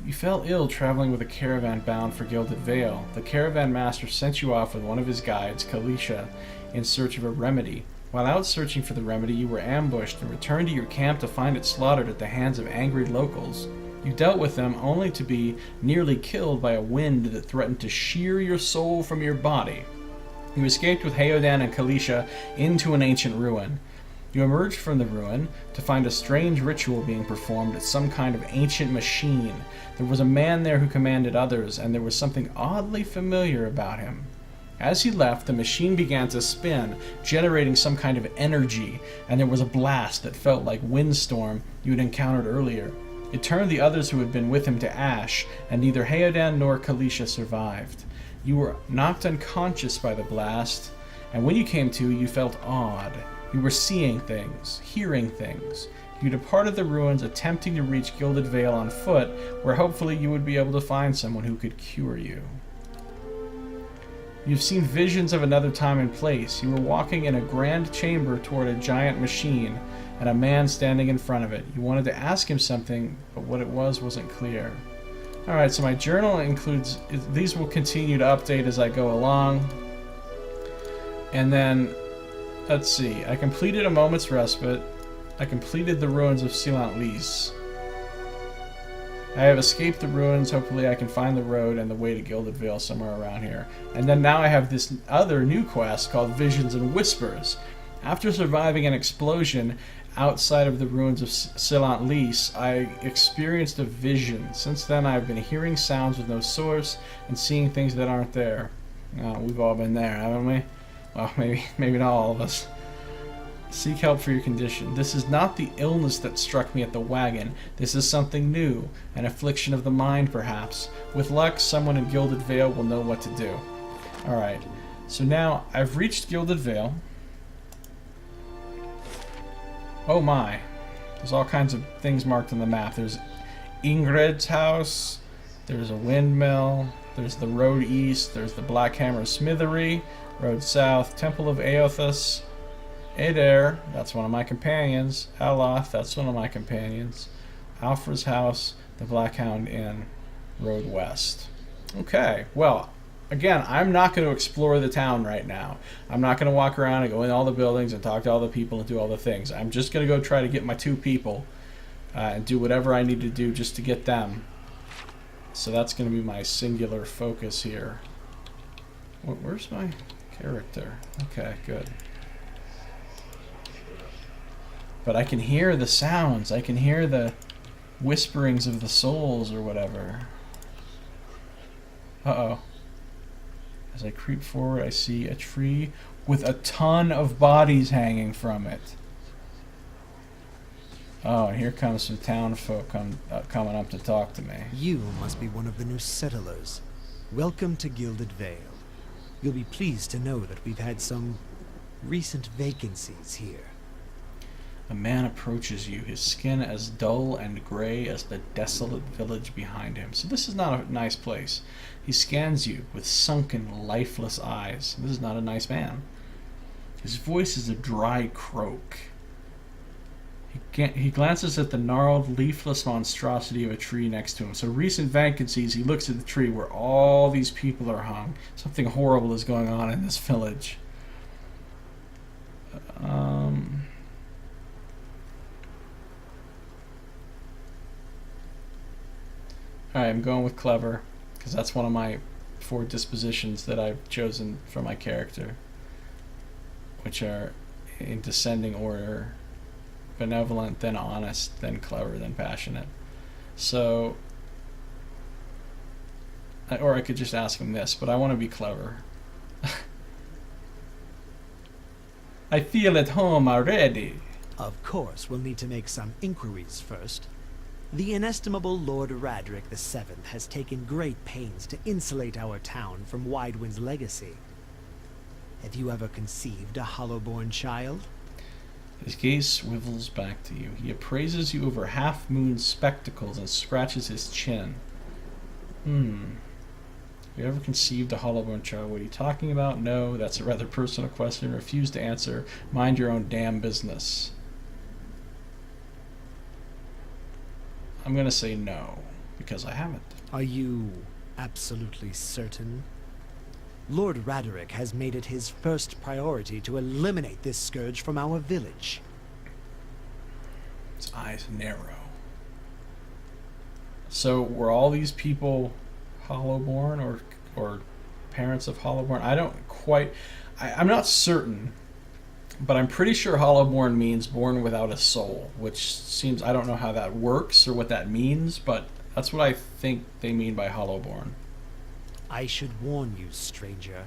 You fell ill traveling with a caravan bound for Gilded Vale. The caravan master sent you off with one of his guides, Kalisha, in search of a remedy. While out searching for the remedy, you were ambushed and returned to your camp to find it slaughtered at the hands of angry locals. You dealt with them only to be nearly killed by a wind that threatened to shear your soul from your body. You escaped with Heodan and Kalisha into an ancient ruin. You emerged from the ruin to find a strange ritual being performed at some kind of ancient machine. There was a man there who commanded others, and there was something oddly familiar about him. As he left, the machine began to spin, generating some kind of energy, and there was a blast that felt like windstorm you had encountered earlier. It turned the others who had been with him to ash, and neither Heodan nor Kalisha survived. You were knocked unconscious by the blast, and when you came to, you felt awed. You were seeing things, hearing things. You departed the ruins, attempting to reach Gilded Vale on foot, where hopefully you would be able to find someone who could cure you. You've seen visions of another time and place. You were walking in a grand chamber toward a giant machine, and a man standing in front of it. You wanted to ask him something, but what it was wasn't clear. Alright, so my journal includes... These will continue to update as I go along. And then, let's see. I completed a moment's respite. I completed the ruins of Sealant Lys. I have escaped the ruins. Hopefully I can find the road and the way to Gilded Vale somewhere around here. And then now I have this other new quest called Visions and Whispers. After surviving an explosion outside of the ruins of Sealant Lys, I experienced a vision. Since then I've been hearing sounds with no source and seeing things that aren't there. We've all been there, haven't we? Well, maybe not all of us. Seek help for your condition. This is not the illness that struck me at the wagon. This is something new, an affliction of the mind, perhaps. With luck, someone in Gilded Vale will know what to do. Alright, so now I've reached Gilded Vale. Oh my. There's all kinds of things marked on the map. There's Ingrid's house, there's a windmill, there's the road east, there's the Black Hammer Smithery, road south, Temple of Aothas, Adair, that's one of my companions. Aloth, that's one of my companions. Alfred's house, the Blackhound Inn, road west. Okay, well, again, I'm not going to explore the town right now. I'm not going to walk around and go in all the buildings and talk to all the people and do all the things. I'm just going to go try to get my 2 people and do whatever I need to do just to get them. So that's going to be my singular focus here. Where's my character? Okay, good. But I can hear the sounds. I can hear the whisperings of the souls or whatever. Uh-oh. As I creep forward, I see a tree with a ton of bodies hanging from it. Oh, and here comes some townfolk coming up to talk to me. You must be one of the new settlers. Welcome to Gilded Vale. You'll be pleased to know that we've had some recent vacancies here. A man approaches you, his skin as dull and gray as the desolate village behind him. So this is not a nice place. He scans you with sunken, lifeless eyes. This is not a nice man. His voice is a dry croak. He glances at the gnarled, leafless monstrosity of a tree next to him. So recent vacancies, he looks at the tree where all these people are hung. Something horrible is going on in this village. Alright, I'm going with clever, because that's one of my 4 dispositions that I've chosen for my character, which are in descending order: benevolent, then honest, then clever, then passionate. So, or I could just ask him this, but I want to be clever. I feel at home already. Of course, we'll need to make some inquiries first. The inestimable Lord Radric VII has taken great pains to insulate our town from Widewind's legacy. Have you ever conceived a Hollowborn child? His gaze swivels back to you. He appraises you over half-moon spectacles and scratches his chin. Have you ever conceived a Hollowborn child? What are you talking about? No, that's a rather personal question. Refuse to answer. Mind your own damn business. I'm going to say no, because I haven't. Are you absolutely certain? Lord Raderick has made it his first priority to eliminate this scourge from our village. His eyes narrow. So were all these people Hollowborn or parents of Hollowborn? I don't quite... I'm not certain, but I'm pretty sure Hollowborn means born without a soul, which seems... I don't know how that works or what that means, but that's what I think they mean by Hollowborn. I should warn you, stranger.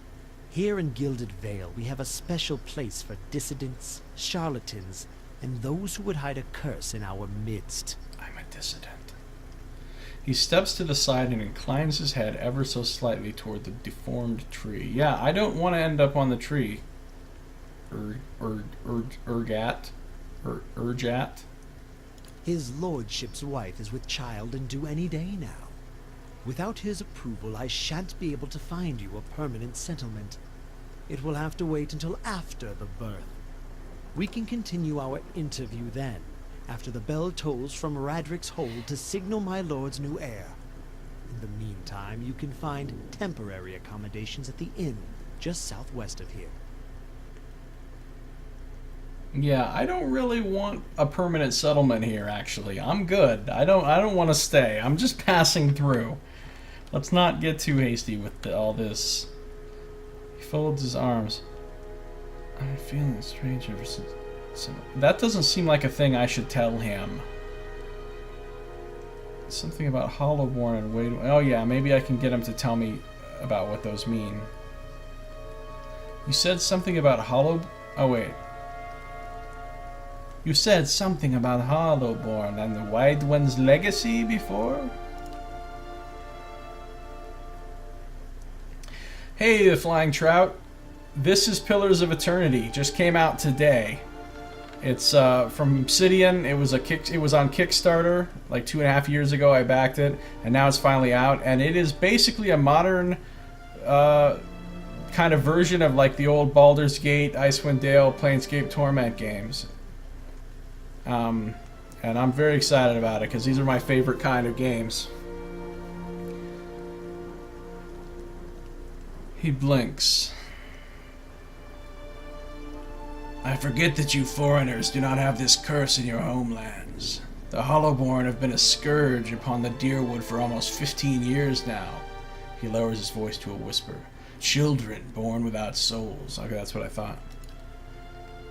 Here in Gilded Vale, we have a special place for dissidents, charlatans, and those who would hide a curse in our midst. I'm a dissident. He steps to the side and inclines his head ever so slightly toward the deformed tree. Yeah, I don't want to end up on the tree. Urgat. His lordship's wife is with child and due any day now. Without his approval, I shan't be able to find you a permanent settlement. It will have to wait until after the birth. We can continue our interview then, after the bell tolls from Radric's hold to signal my lord's new heir. In the meantime, you can find temporary accommodations at the inn, just southwest of here. Yeah, I don't really want a permanent settlement here, actually. I'm good. I don't want to stay. I'm just passing through. Let's not get too hasty with all this. He folds his arms. I'm feeling strange ever since... That doesn't seem like a thing I should tell him. Something about Hollowborn and Wade... Oh yeah, maybe I can get him to tell me about what those mean. You said something about Oh wait. You said something about Hollowborn and the White One's legacy before? Hey, the Flying Trout. This is Pillars of Eternity. Just came out today. It's from Obsidian. It was on Kickstarter like 2.5 years ago. I backed it, and now it's finally out. And it is basically a modern kind of version of like the old Baldur's Gate, Icewind Dale, Planescape, Torment games. And I'm very excited about it because these are my favorite kind of games. He blinks. I forget that you foreigners do not have this curse in your homelands. The Hollowborn have been a scourge upon the Deerwood for almost 15 years now. He lowers his voice to a whisper. Children born without souls. Okay, that's what I thought.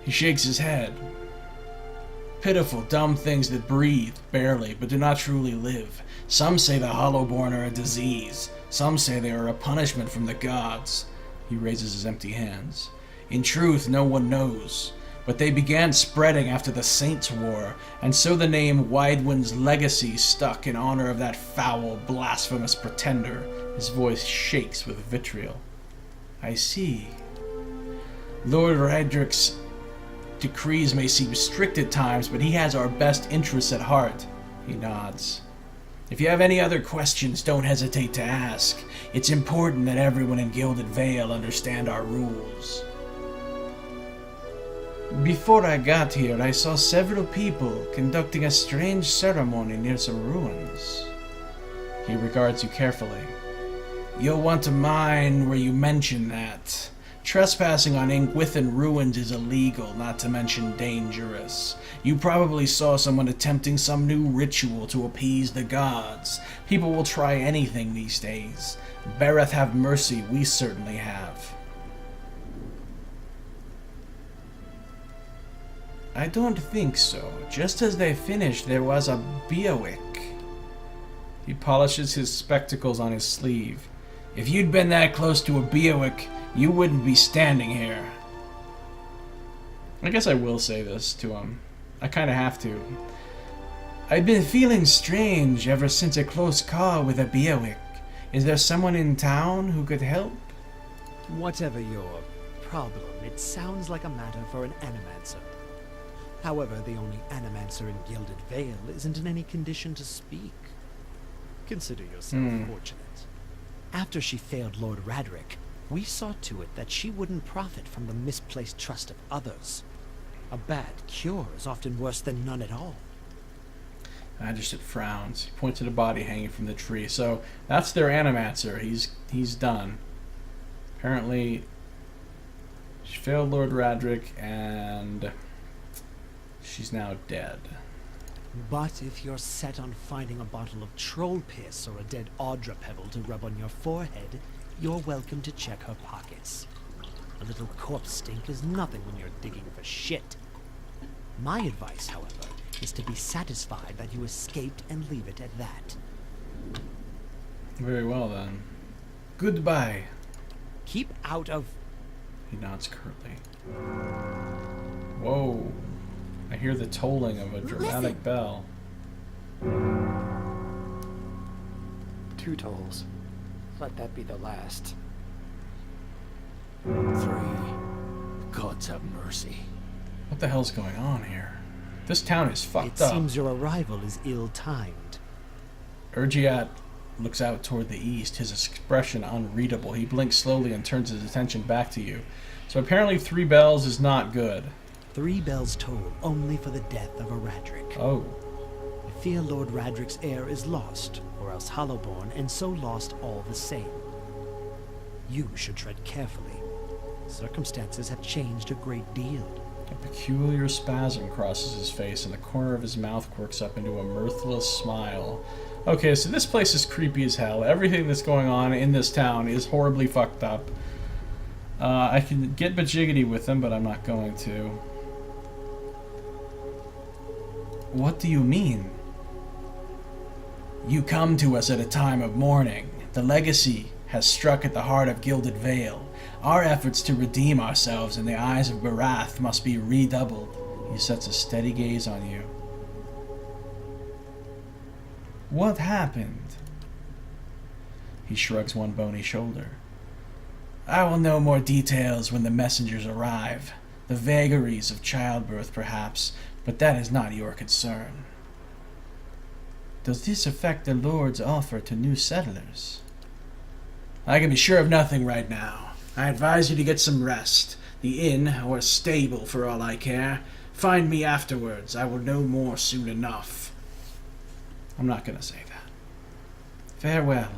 He shakes his head. Pitiful, dumb things that breathe, barely, but do not truly live. Some say the Hollowborn are a disease. Some say they are a punishment from the gods. He raises his empty hands. In truth, no one knows. But they began spreading after the Saints' War, and so the name Widewind's legacy stuck in honor of that foul, blasphemous pretender. His voice shakes with vitriol. I see. Lord Radric's decrees may seem strict at times, but he has our best interests at heart. He nods. If you have any other questions, don't hesitate to ask. It's important that everyone in Gilded Vale understand our rules. Before I got here, I saw several people conducting a strange ceremony near some ruins. He regards you carefully. You'll want to mind where you mention that. Trespassing on Ingwithan ruins is illegal, not to mention dangerous. You probably saw someone attempting some new ritual to appease the gods. People will try anything these days. Bereth have mercy, we certainly have. I don't think so. Just as they finished, there was a Beowick. He polishes his spectacles on his sleeve. If you'd been that close to a Beowick, you wouldn't be standing here. I guess I will say this to him. I kind of have to. I've been feeling strange ever since a close call with a Beowick. Is there someone in town who could help? Whatever your problem, it sounds like a matter for an animancer. However, the only animancer in Gilded Vale isn't in any condition to speak. Consider yourself fortunate. After she failed Lord Radric, we saw to it that she wouldn't profit from the misplaced trust of others. A bad cure is often worse than none at all. Magistrate frowns. He points at a body hanging from the tree. So that's their animancer. He's done. Apparently, she failed Lord Radric, and she's now dead. But if you're set on finding a bottle of troll piss or a dead Audra pebble to rub on your forehead, you're welcome to check her pockets. A little corpse stink is nothing when you're digging for shit. My advice, however, is to be satisfied that you escaped and leave it at that. Very well, then. Goodbye. Keep out of... He nods curtly. Whoa. I hear the tolling of a dramatic bell. 2 tolls. Let that be the last. 3. Gods have mercy. What the hell's going on here? This town is fucked It up. seems your arrival is ill-timed. Urgiat looks out toward the east, his expression unreadable. He blinks slowly and turns his attention back to you. So apparently 3 bells is not good. 3 bells toll only for the death of a Radric. Oh. I fear Lord Radric's heir is lost, or else Hollowborn, and so lost all the same. You should tread carefully. Circumstances have changed a great deal. A peculiar spasm crosses his face, and the corner of his mouth quirks up into a mirthless smile. Okay, so this place is creepy as hell. Everything that's going on in this town is horribly fucked up. I can get bajiggity with them, but I'm not going to. What do you mean? You come to us at a time of mourning. The legacy has struck at the heart of Gilded Vale. Our efforts to redeem ourselves in the eyes of Barath must be redoubled. He sets a steady gaze on you. What happened? He shrugs one bony shoulder. I will know more details when the messengers arrive. The vagaries of childbirth, perhaps, but that is not your concern. Does this affect the Lord's offer to new settlers? I can be sure of nothing right now. I advise you to get some rest. The inn, or a stable for all I care. Find me afterwards. I will know more soon enough. I'm not going to say that. Farewell.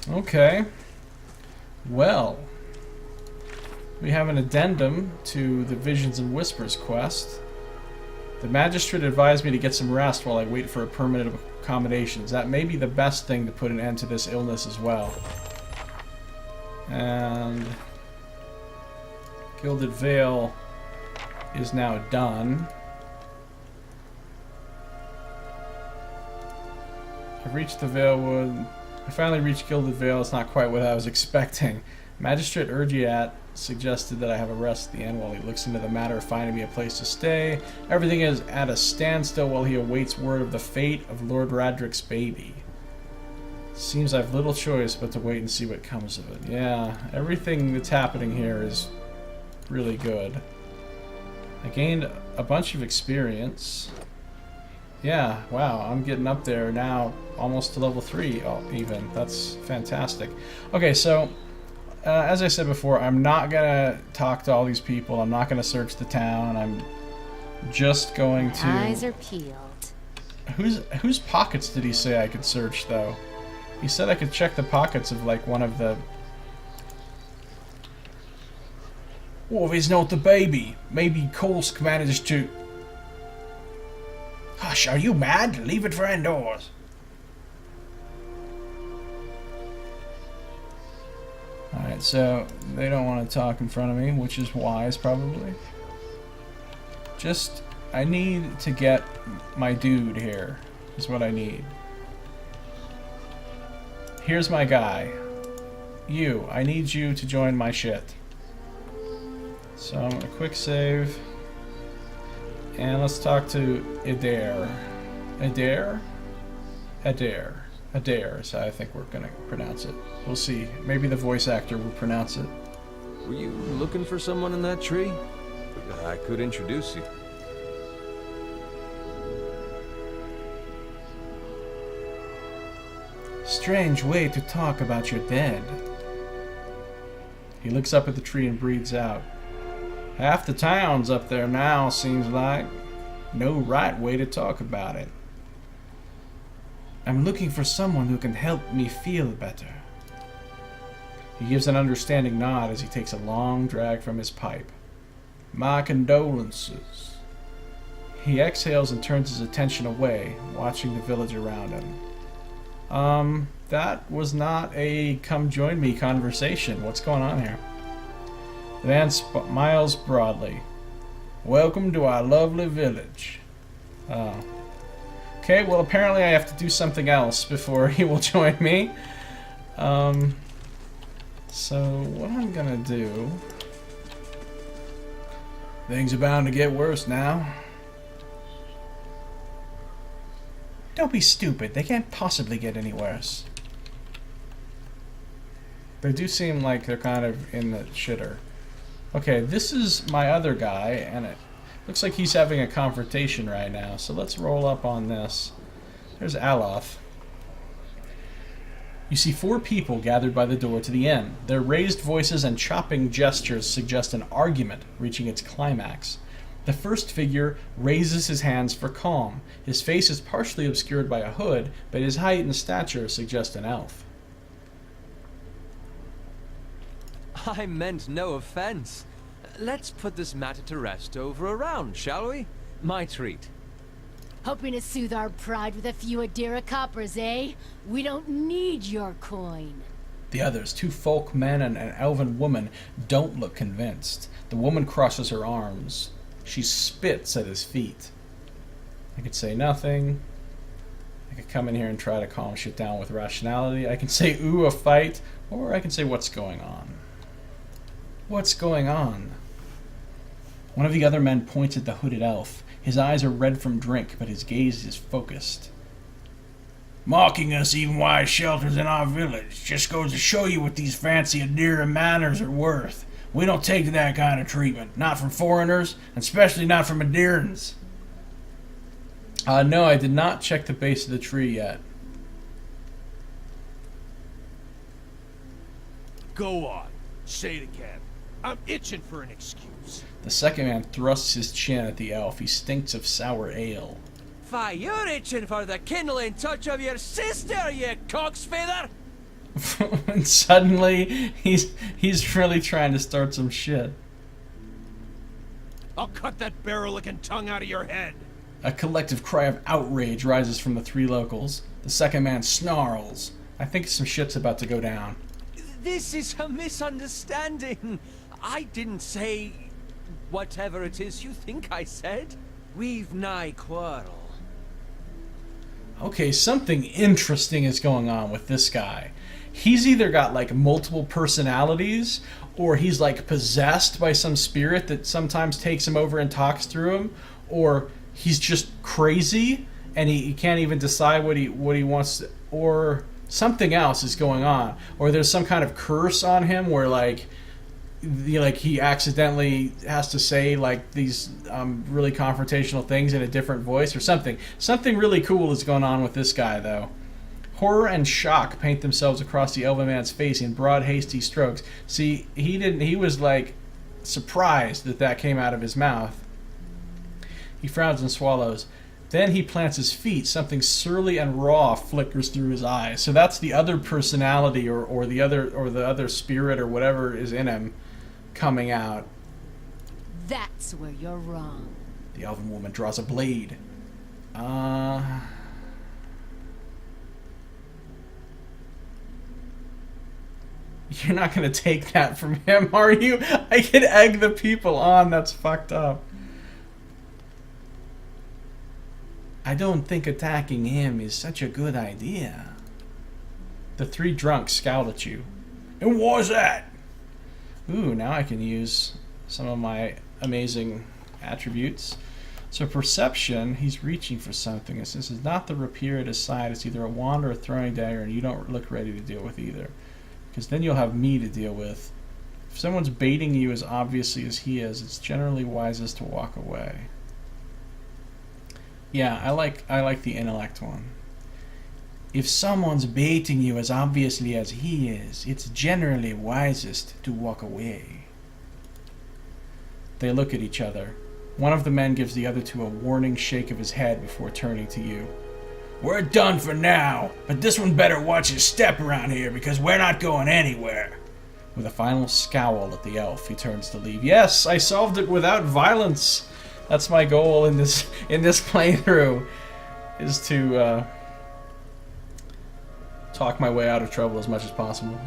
Okay. Well, we have an addendum to the Visions and Whispers quest. The magistrate advised me to get some rest while I wait for a permanent accommodations. That may be the best thing to put an end to this illness as well. And Gilded Vale is now done. I've reached the Valewood. I finally reached Gilded Vale. It's not quite what I was expecting. Magistrate Urgiat suggested that I have a rest at the inn while he looks into the matter of finding me a place to stay. Everything is at a standstill while he awaits word of the fate of Lord Radric's baby. Seems I've little choice but to wait and see what comes of it. Yeah, everything that's happening here is really good. I gained a bunch of experience. Yeah, wow, I'm getting up there now, almost to level 3 even. That's fantastic. Okay, so, as I said before, I'm not going to talk to all these people. I'm not going to search the town. I'm just going to... Eyes are peeled. Whose pockets did he say I could search, though? He said I could check the pockets of, like, one of the... What if he's not the baby? Maybe Kolsk managed to... Hush, are you mad? Leave it for indoors. Alright, so they don't want to talk in front of me, which is wise, probably. Just, I need to get my dude here, is what I need. Here's my guy. You, I need you to join my shit. So I'm gonna quick save. And let's talk to Adair. Adair? Adair. Adair is how I think we're gonna pronounce it. We'll see. Maybe the voice actor will pronounce it. Were you looking for someone in that tree? I could introduce you. Strange way to talk about your dead. He looks up at the tree and breathes out. Half the town's up there now, seems like. No right way to talk about it. I'm looking for someone who can help me feel better. He gives an understanding nod as he takes a long drag from his pipe. My condolences. He exhales and turns his attention away, watching the village around him. That was not a come join me conversation. What's going on here? The man smiles broadly. Welcome to our lovely village. Oh. Okay, well apparently I have to do something else before he will join me. So what I'm gonna do... Things are bound to get worse now. Don't be stupid. They can't possibly get any worse. They do seem like they're kind of in the shitter. Okay, this is my other guy, and Looks like he's having a confrontation right now, so let's roll up on this. There's Aloth. You see 4 people gathered by the door to the inn. Their raised voices and chopping gestures suggest an argument reaching its climax. The first figure raises his hands for calm. His face is partially obscured by a hood, but his height and stature suggest an elf. I meant no offense. Let's put this matter to rest over a round, shall we? My treat. Hoping to soothe our pride with a few Adira coppers, eh? We don't need your coin. The others, 2 folk men and an elven woman, don't look convinced. The woman crosses her arms. She spits at his feet. I could say nothing. I could come in here and try to calm shit down with rationality. I can say, ooh, a fight. Or I can say, what's going on? What's going on? One of the other men points at the hooded elf. His eyes are red from drink, but his gaze is focused. Mocking us even while he shelters in our village just goes to show you what these fancy Adira manners are worth. We don't take that kind of treatment. Not from foreigners, and especially not from Adirans. No, I did not check the base of the tree yet. Go on. Say it again. I'm itching for an excuse. The second man thrusts his chin at the elf. He stinks of sour ale. Why, you're itching for the kindling touch of your sister, you cocksfeather! And suddenly, he's really trying to start some shit. I'll cut that barrel-licking tongue out of your head. A collective cry of outrage rises from the 3 locals. The second man snarls. I think some shit's about to go down. This is a misunderstanding. I didn't say whatever it is you think I said. We've nigh quarrel. Okay, something interesting is going on with this guy. He's either got like multiple personalities, or he's like possessed by some spirit that sometimes takes him over and talks through him, or he's just crazy and he can't even decide what he wants to, or something else is going on, or there's some kind of curse on him where like he accidentally has to say like these really confrontational things in a different voice or something. Something really cool is going on with this guy though. Horror and shock paint themselves across the elven man's face in broad, hasty strokes. See, he was like surprised that came out of his mouth. He frowns and swallows. Then he plants his feet. Something surly and raw flickers through his eyes. So that's the other personality or the other spirit or whatever is in him coming out. That's where you're wrong. The elven woman draws a blade. You're not going to take that from him, are you? I can egg the people on. That's fucked up. I don't think attacking him is such a good idea. The 3 drunks scowl at you. And what's that? Ooh, now I can use some of my amazing attributes. So perception, he's reaching for something. This is not the rapier at his side. It's either a wand or a throwing dagger, and you don't look ready to deal with either. Because then you'll have me to deal with. If someone's baiting you as obviously as he is, it's generally wisest to walk away. Yeah, I like the intellect one. If someone's baiting you as obviously as he is, it's generally wisest to walk away. They look at each other. One of the men gives the other 2 a warning shake of his head before turning to you. We're done for now, but this one better watch his step around here because we're not going anywhere. With a final scowl at the elf, he turns to leave. Yes, I solved it without violence. That's my goal in this playthrough, is to talk my way out of trouble as much as possible.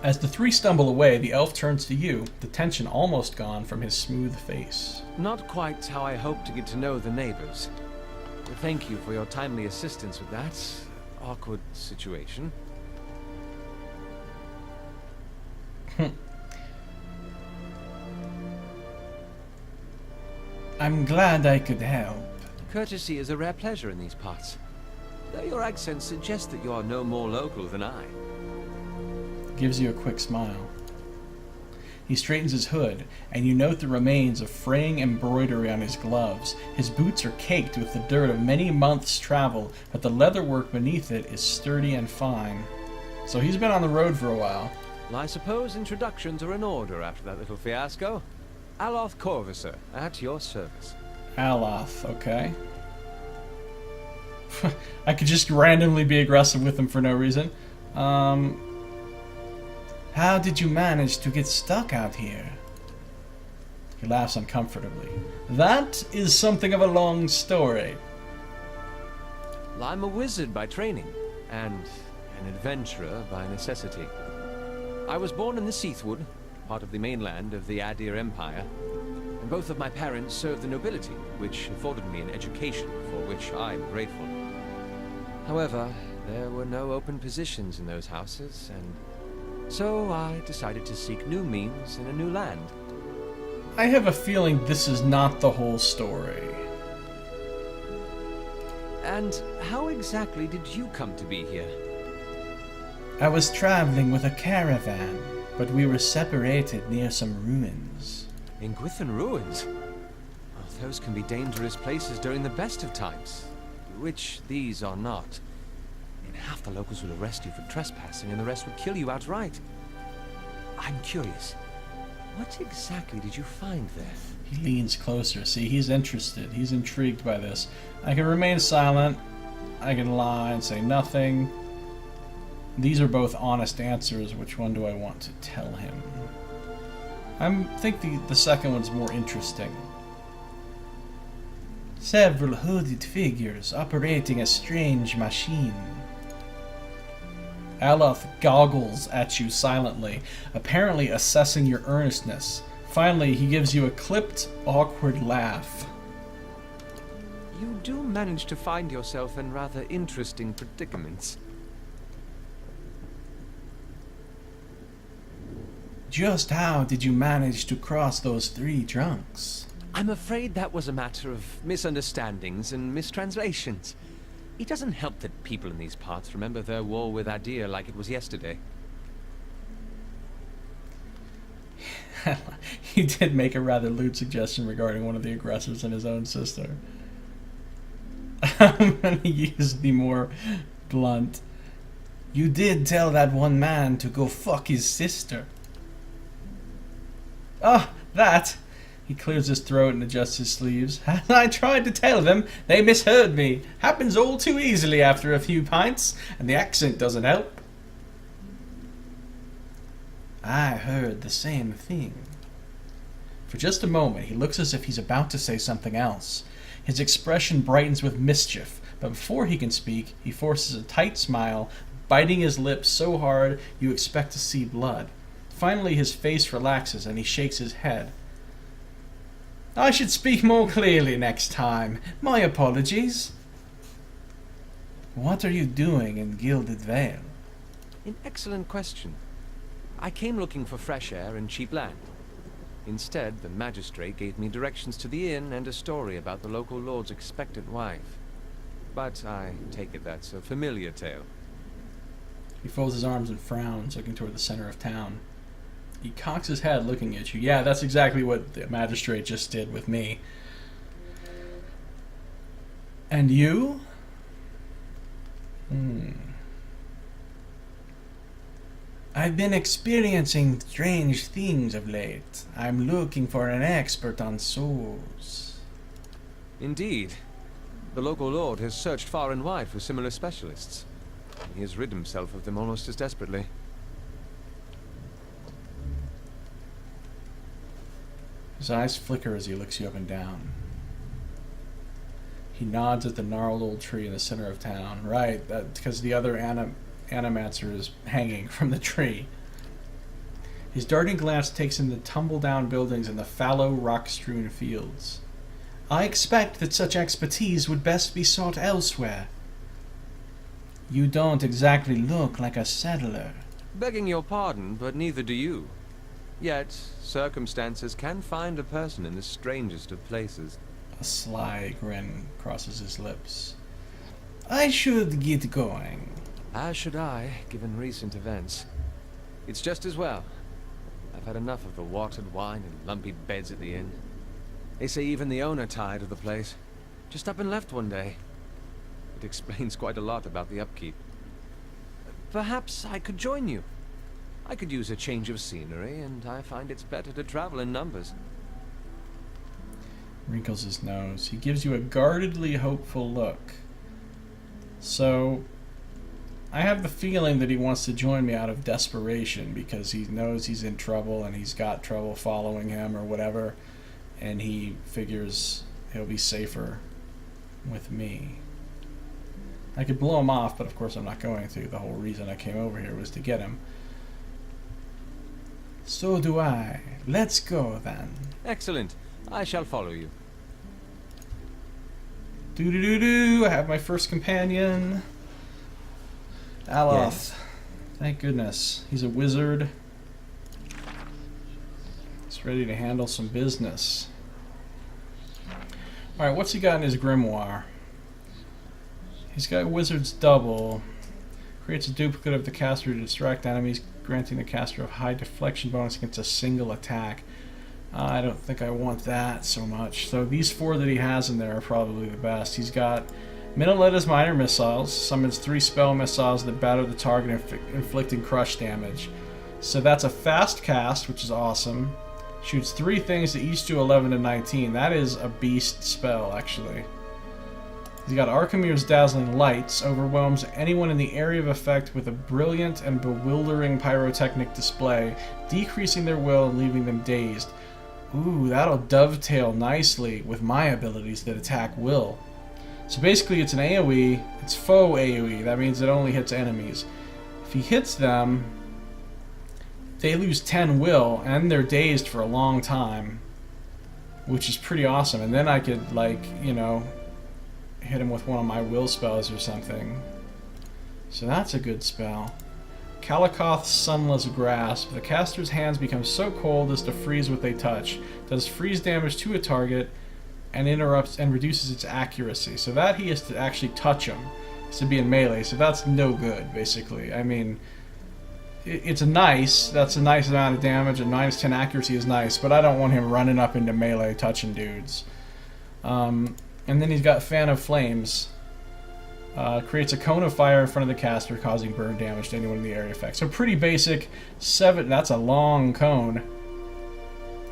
As the 3 stumble away, the elf turns to you, the tension almost gone from his smooth face. Not quite how I hoped to get to know the neighbors. Thank you for your timely assistance with that awkward situation. I'm glad I could help. Courtesy is a rare pleasure in these parts. Though your accent suggests that you are no more local than I. Gives you a quick smile. He straightens his hood, and you note the remains of fraying embroidery on his gloves. His boots are caked with the dirt of many months' travel, but the leatherwork beneath it is sturdy and fine. So he's been on the road for a while. Well, I suppose introductions are in order after that little fiasco. Aloth Corvisor, at your service. Aloth, okay. I could just randomly be aggressive with him for no reason. How did you manage to get stuck out here? He laughs uncomfortably. That is something of a long story. Well, I'm a wizard by training, and an adventurer by necessity. I was born in the Seathwood, part of the mainland of the Adir Empire, and both of my parents served the nobility, which afforded me an education for which I'm grateful. However, there were no open positions in those houses, and so I decided to seek new means in a new land. I have a feeling this is not the whole story. And how exactly did you come to be here? I was traveling with a caravan, but we were separated near some ruins. In Gwithan ruins? Oh, those can be dangerous places during the best of times, which these are not. And half the locals will arrest you for trespassing and the rest would kill you outright. I'm curious, what exactly did you find there? He leans closer. See, he's interested. He's intrigued by this. I can remain silent. I can lie and say nothing. These are both honest answers. Which one do I want to tell him? I think the second one's more interesting. Several hooded figures operating a strange machine. Aloth goggles at you silently, apparently assessing your earnestness. Finally, he gives you a clipped, awkward laugh. You do manage to find yourself in rather interesting predicaments. Just how did you manage to cross those 3 drunks? I'm afraid that was a matter of misunderstandings and mistranslations. It doesn't help that people in these parts remember their war with Adir like it was yesterday. He did make a rather lewd suggestion regarding one of the aggressors and his own sister. I'm going to use the more blunt. You did tell that one man to go fuck his sister. Ah, that! He clears his throat and adjusts his sleeves. As I tried to tell them, they misheard me. Happens all too easily after a few pints, and the accent doesn't help. I heard the same thing. For just a moment, he looks as if he's about to say something else. His expression brightens with mischief, but before he can speak, he forces a tight smile, biting his lips so hard you expect to see blood. Finally, his face relaxes and he shakes his head. I should speak more clearly next time. My apologies. What are you doing in Gilded Vale? An excellent question. I came looking for fresh air and cheap land. Instead, the magistrate gave me directions to the inn and a story about the local lord's expectant wife. But I take it that's a familiar tale. He folds his arms and frowns, looking toward the center of town. He cocks his head, looking at you. Yeah, that's exactly what the magistrate just did with me. And you? I've been experiencing strange things of late. I'm looking for an expert on souls. Indeed. The local lord has searched far and wide for similar specialists. He has rid himself of them almost as desperately. His eyes flicker as he looks you up and down. He nods at the gnarled old tree in the center of town. Right, because the other animancer is hanging from the tree. His darting glance takes in the tumble-down buildings and the fallow, rock-strewn fields. I expect that such expertise would best be sought elsewhere. You don't exactly look like a settler. Begging your pardon, but neither do you. Yet, circumstances can find a person in the strangest of places. A sly grin crosses his lips. I should get going. As should I, given recent events. It's just as well. I I've had enough of the watered wine and lumpy beds at the inn. They say even the owner tired of the place. Just up and left one day. It explains quite a lot about the upkeep. Perhaps I could join you. I could use a change of scenery, and I find it's better to travel in numbers. Wrinkles his nose. He gives you a guardedly hopeful look. So, I have the feeling that he wants to join me out of desperation because he knows he's in trouble and he's got trouble following him or whatever, and he figures he'll be safer with me. I could blow him off, but of course I'm not going to. The whole reason I came over here was to get him. So do I. Let's go then. Excellent. I shall follow you. Do-do-do-do. I have my first companion. Aloth. Yes. Thank goodness. He's a wizard. He's ready to handle some business. Alright, what's he got in his grimoire? He's got Wizard's Double. Creates a duplicate of the caster to distract enemies, granting the caster a high deflection bonus against a single attack. I don't think I want that so much. So these 4 that he has in there are probably the best. He's got Minoleta's Minor Missiles. Summons 3 spell missiles that batter the target, inflicting crush damage. So that's a fast cast, which is awesome. Shoots 3 things that each do 11 to 19. That is a beast spell, actually. He's got Archimir's Dazzling Lights. Overwhelms anyone in the area of effect with a brilliant and bewildering pyrotechnic display, decreasing their will and leaving them dazed. Ooh, that'll dovetail nicely with my abilities that attack will. So basically it's an AoE, it's faux AoE. That means it only hits enemies. If he hits them, they lose 10 will, and they're dazed for a long time, which is pretty awesome. And then I could, like, you know, hit him with one of my will spells or something. So that's a good spell. Kalikoth's Sunless Grasp. The caster's hands become so cold as to freeze what they touch. Does freeze damage to a target and interrupts and reduces its accuracy. So that he has to actually touch him. It's to be in melee, so that's no good, basically. I mean, that's a nice amount of damage, and -10 accuracy is nice, but I don't want him running up into melee touching dudes. And then he's got Fan of Flames. Creates a cone of fire in front of the caster, causing burn damage to anyone in the area effect. So pretty basic. 7. That's a long cone,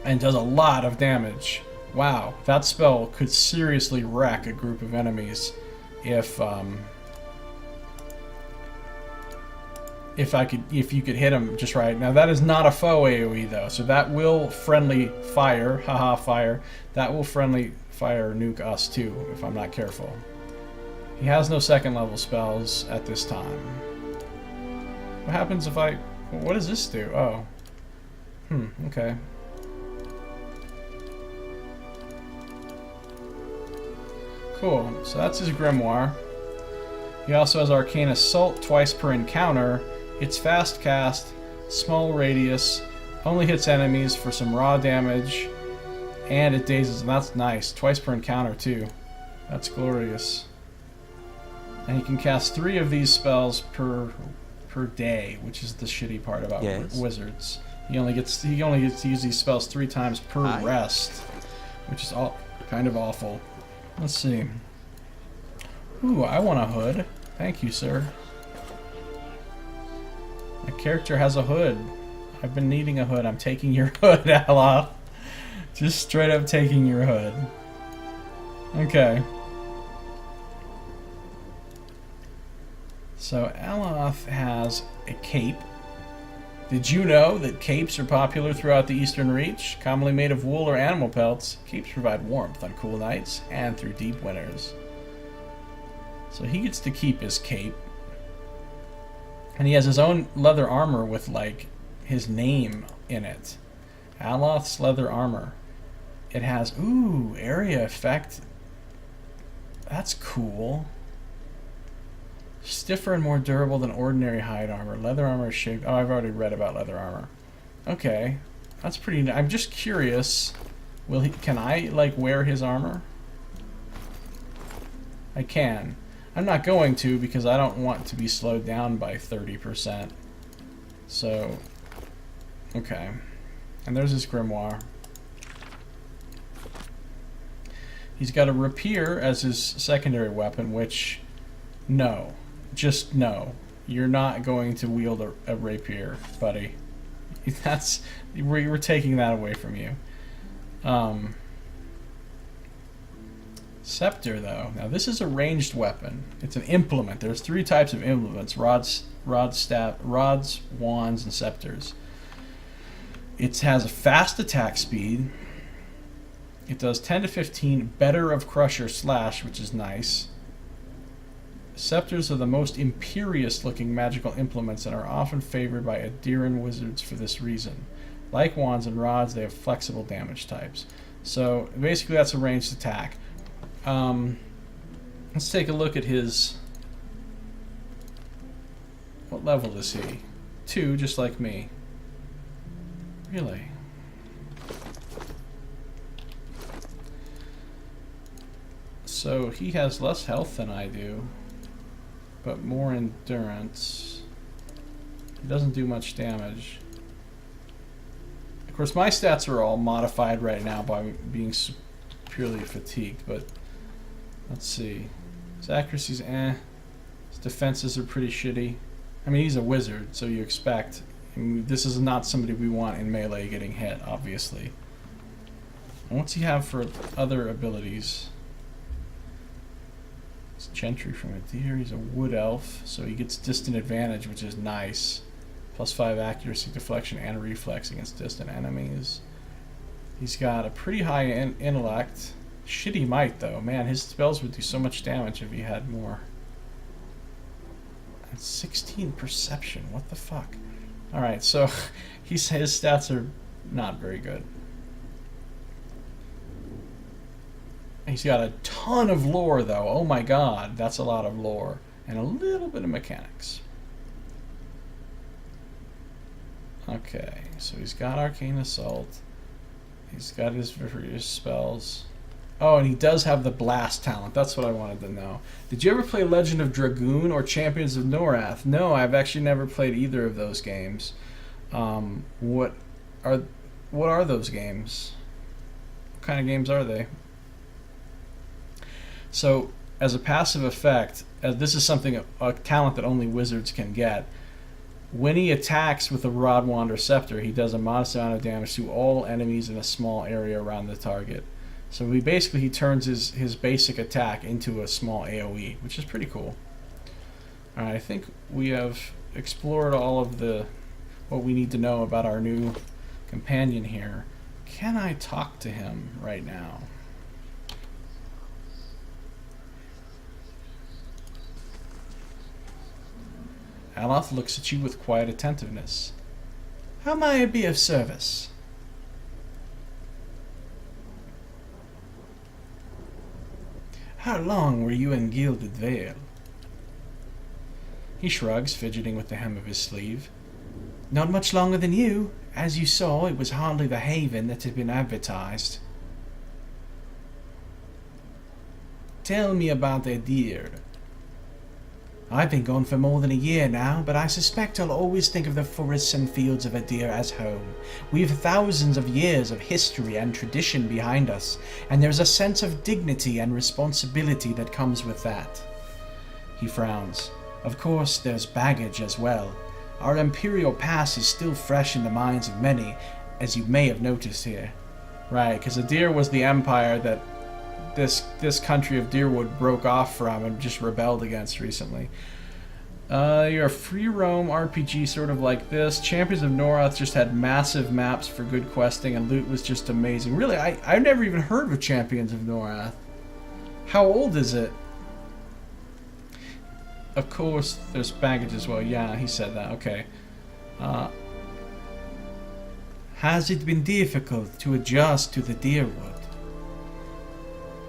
and does a lot of damage. Wow, that spell could seriously wreck a group of enemies if you could hit him just right. Now that is not a faux AoE though, so that will friendly fire, haha fire. That will friendly fire nuke us too if I'm not careful. He has no 2nd level spells at this time. What happens if I... What does this do? Oh. Okay. Cool. So that's his grimoire. He also has Arcane Assault twice per encounter. It's fast cast, small radius, only hits enemies for some raw damage, and it dazes, and that's nice. Twice per encounter too. That's glorious. And he can cast 3 of these spells per day, which is the shitty part about wizards. He only gets to use these spells 3 times per rest, which is all kind of awful. Let's see. Ooh, I want a hood. Thank you, sir. My character has a hood. I've been needing a hood. I'm taking your hood, Aloth. Just straight up taking your hood. Okay. So Aloth has a cape. Did you know that capes are popular throughout the Eastern Reach? Commonly made of wool or animal pelts, capes provide warmth on cool nights and through deep winters. So he gets to keep his cape. And he has his own leather armor with, like, his name in it. Aloth's leather armor. It has, ooh, area effect. That's cool. Stiffer and more durable than ordinary hide armor. Leather armor is shaped... Oh, I've already read about leather armor. Okay. That's pretty... I'm just curious. Can I, like, wear his armor? I can. I'm not going to because I don't want to be slowed down by 30%. So... Okay. And there's his grimoire. He's got a rapier as his secondary weapon, which, no. Just no. You're not going to wield a rapier, buddy. We're taking that away from you. Scepter, though. Now, this is a ranged weapon. It's an implement. There's 3 types of implements. Rods, wands, and scepters. It has a fast attack speed. It does 10 to 15 better of Crusher Slash, which is nice. Scepters are the most imperious looking magical implements and are often favored by Adiran wizards for this reason. Like wands and rods, they have flexible damage types. So basically that's a ranged attack. Let's take a look at his... What level is he? 2, just like me. Really? So he has less health than I do, but more endurance. He doesn't do much damage. Of course, my stats are all modified right now by being purely fatigued, but let's see. His accuracy's eh. His defenses are pretty shitty. I mean, he's a wizard, so you expect. I mean, this is not somebody we want in melee getting hit, obviously. And what's he have for other abilities? It's Gentry from a deer. He's a wood elf, so he gets distant advantage, which is nice. +5 accuracy, deflection, and reflex against distant enemies. He's got a pretty high intellect. Shitty might, though. Man, his spells would do so much damage if he had more. And 16 perception. What the fuck? Alright, so his stats are not very good. He's got a ton of lore, though. Oh my god, that's a lot of lore. And a little bit of mechanics. Okay, so he's got Arcane Assault. He's got his various spells. Oh, and he does have the Blast talent. That's what I wanted to know. Did you ever play Legend of Dragoon or Champions of Norath? No, I've actually never played either of those games. What are those games? What kind of games are they? So, as a passive effect, this is something, a talent that only wizards can get. When he attacks with a Rod, Wand, or Scepter, he does a modest amount of damage to all enemies in a small area around the target. So he turns his basic attack into a small AoE, which is pretty cool. Alright, I think we have explored all of what we need to know about our new companion here. Can I talk to him right now? Aloth looks at you with quiet attentiveness. How may I be of service? How long were you in Gilded Vale? He shrugs, fidgeting with the hem of his sleeve. Not much longer than you. As you saw, it was hardly the haven that had been advertised. Tell me about Adir. I've been gone for more than a year now, but I suspect I'll always think of the forests and fields of Adir as home. We've thousands of years of history and tradition behind us, and there's a sense of dignity and responsibility that comes with that. He frowns. Of course, there's baggage as well. Our imperial past is still fresh in the minds of many, as you may have noticed here. Right, because Adir was the empire that this country of Deerwood broke off from and just rebelled against recently. You're a free roam RPG sort of like this. Champions of Norath just had massive maps for good questing, and loot was just amazing. Really, I've never even heard of Champions of Norath. How old is it? Of course, there's baggage as well. Yeah, he said that. Okay. Has it been difficult to adjust to the Deerwood?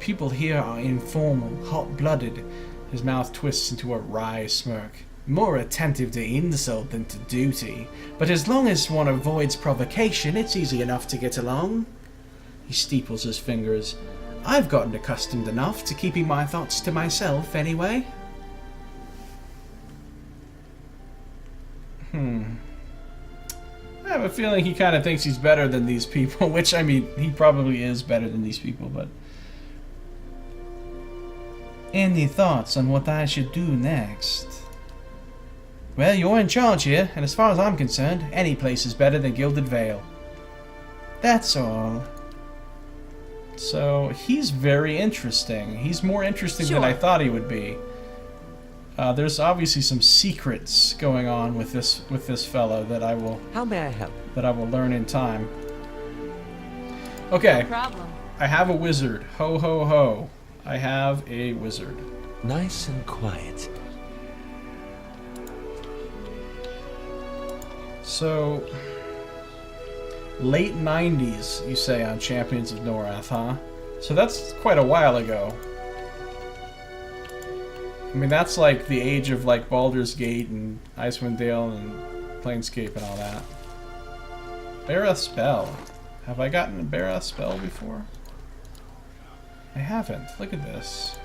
People here are informal, hot-blooded. His mouth twists into a wry smirk. More attentive to insult than to duty. But as long as one avoids provocation, it's easy enough to get along. He steeples his fingers. I've gotten accustomed enough to keeping my thoughts to myself, anyway. I have a feeling he kind of thinks he's better than these people, which, I mean, he probably is better than these people, but... Any thoughts on what I should do next? Well, you're in charge here, and as far as I'm concerned, any place is better than Gilded Vale. That's all. So, he's very interesting. He's more interesting than I thought he would be. There's obviously some secrets going on with this fellow that I will... How may I help? That I will learn in time. Okay. No problem. I have a wizard. Ho, ho, ho. I have a wizard. Nice and quiet. So... Late 90s, you say, on Champions of Norath, huh? So that's quite a while ago. I mean, that's like the age of like Baldur's Gate and Icewind Dale and Planescape and all that. Bareth Spell. Have I gotten a Bareth Spell before? I haven't. Look at this.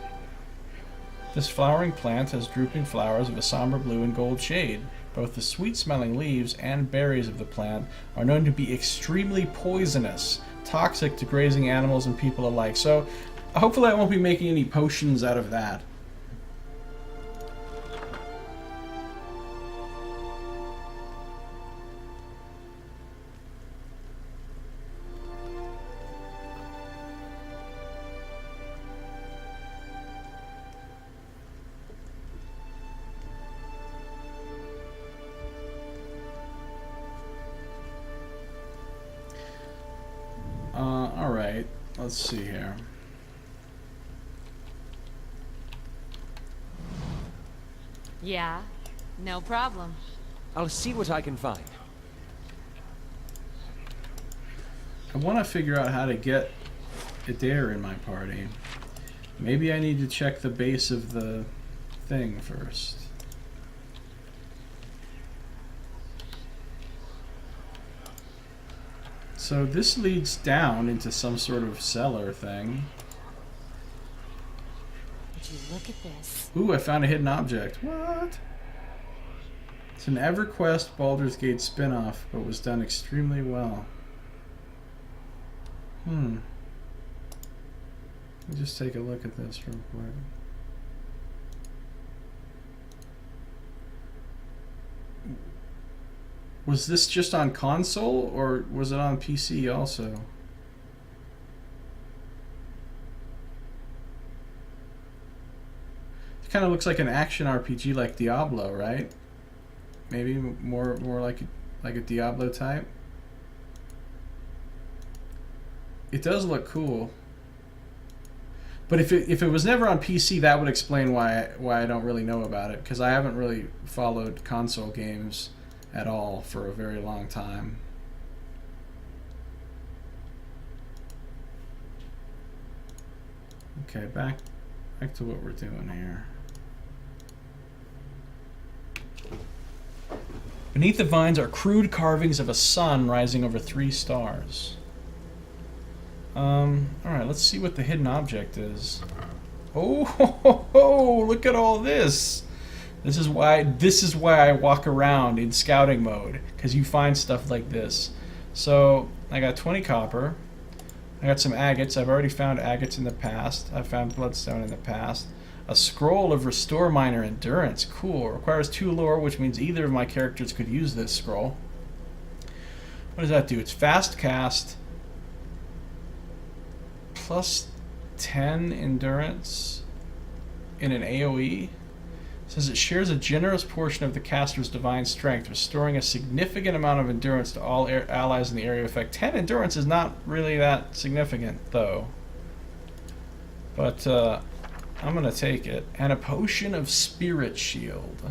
This flowering plant has drooping flowers of a somber blue and gold shade. Both the sweet-smelling leaves and berries of the plant are known to be extremely poisonous, toxic to grazing animals and people alike. So, hopefully I won't be making any potions out of that. Alright, let's see here. Yeah, no problem. I'll see what I can find. I want to figure out how to get Adair in my party. Maybe I need to check the base of the thing first. So this leads down into some sort of cellar thing. Would you look at this? Ooh, I found a hidden object. What? It's an EverQuest Baldur's Gate spin-off, but was done extremely well. Let me just take a look at this real quick. Was this just on console, or was it on PC also? It kind of looks like an action RPG like Diablo, right? Maybe more like a Diablo type. It does look cool. But if it was never on PC, that would explain why I don't really know about it, because I haven't really followed console games at all for a very long time. Okay, back to what we're doing here. Beneath the vines are crude carvings of a sun rising over 3 stars. Alright, let's see what the hidden object is. Oh, ho, ho, ho, look at all this! This is why I walk around in scouting mode, because you find stuff like this. So I got 20 copper. I got some agates. I've already found agates in the past. I've found bloodstone in the past. A scroll of Restore Minor Endurance. Cool. Requires 2 lore, which means either of my characters could use this scroll. What does that do? It's fast cast. Plus 10 endurance in an AoE. Says it shares a generous portion of the caster's divine strength, restoring a significant amount of endurance to all allies in the area of effect. 10 endurance is not really that significant, though. But I'm going to take it. And a potion of Spirit Shield.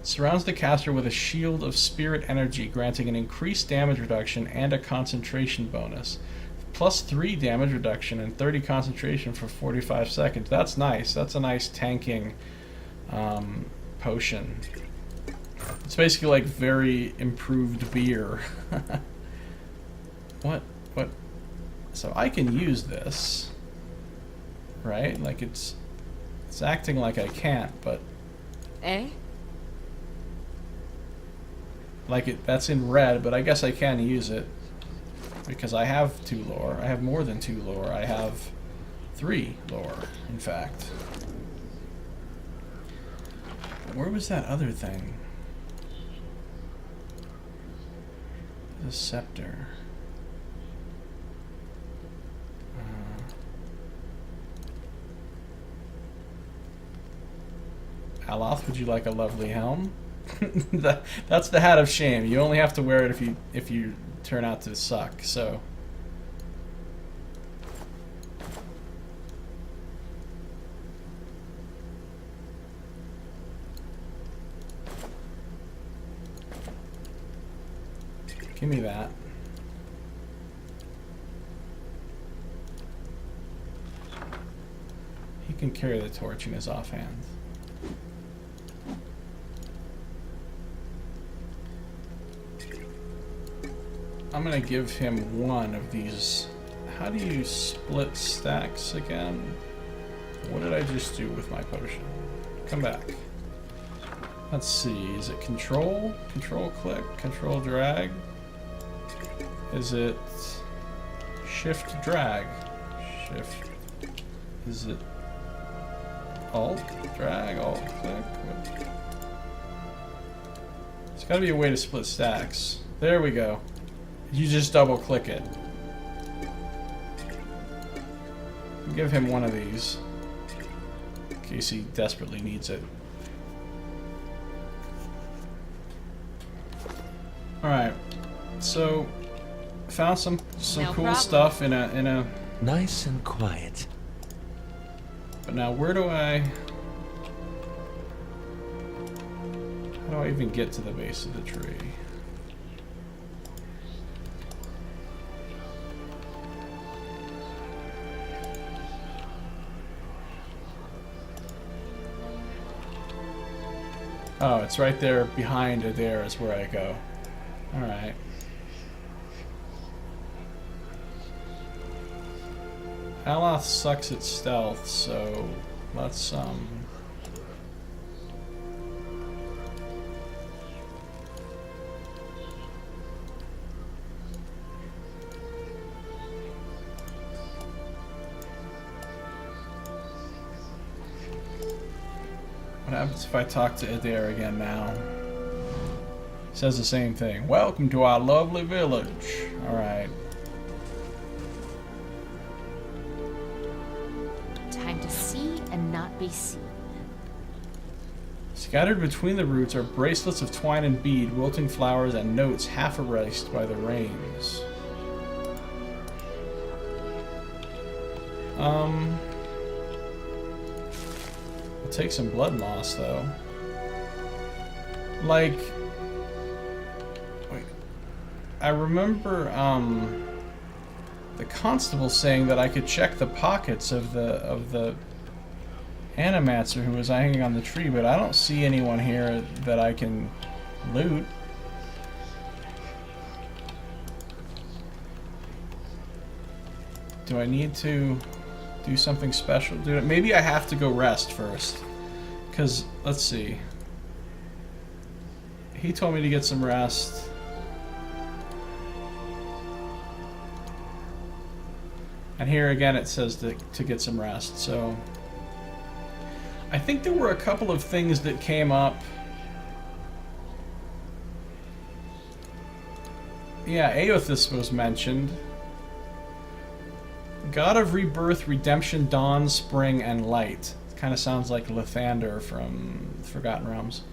Surrounds the caster with a shield of spirit energy, granting an increased damage reduction and a concentration bonus. Plus 3 damage reduction and 30 concentration for 45 seconds. That's nice. That's a nice tanking potion. It's basically like very improved beer. What? So I can use this, right? Like it's acting like I can't, but... Eh? Like that's in red, but I guess I can use it because I have 2 lore. I have more than 2 lore. I have 3 lore, in fact. Where was that other thing? The scepter. Aloth, would you like a lovely helm? That's the hat of shame. You only have to wear it if you turn out to suck. So. Give me that. He can carry the torch in his offhand. I'm gonna give him one of these. How do you split stacks again? What did I just do with my potion? Come back. Let's see, is it control? Control click? Control drag? Is it shift drag? Shift. Is it alt drag? Alt click? There's gotta be a way to split stacks. There we go. You just double click it. Give him one of these in case he desperately needs it. Alright, so found some No cool problem. stuff in a Nice and quiet. but now where do I how do I even get to the base of the tree? Oh, it's right there behind it. There is where I go. Alright. Aloth sucks at stealth, so let's what happens if I talk to Adair again now? Says the same thing. Welcome to our lovely village. Alright. Time to see and not be seen. Scattered between the roots are bracelets of twine and bead, wilting flowers, and notes half erased by the rains. We'll take some blood moss, though. Like, wait, I remember the constable saying that I could check the pockets of the animator who was hanging on the tree, but I don't see anyone here that I can loot. Do I need to do something special? Maybe I have to go rest first. Because, let's see. He told me to get some rest. And here again it says to get some rest, so... I think there were a couple of things that came up. Yeah, Aothis was mentioned. God of Rebirth, Redemption, Dawn, Spring, and Light. Kind of sounds like Lathander from Forgotten Realms.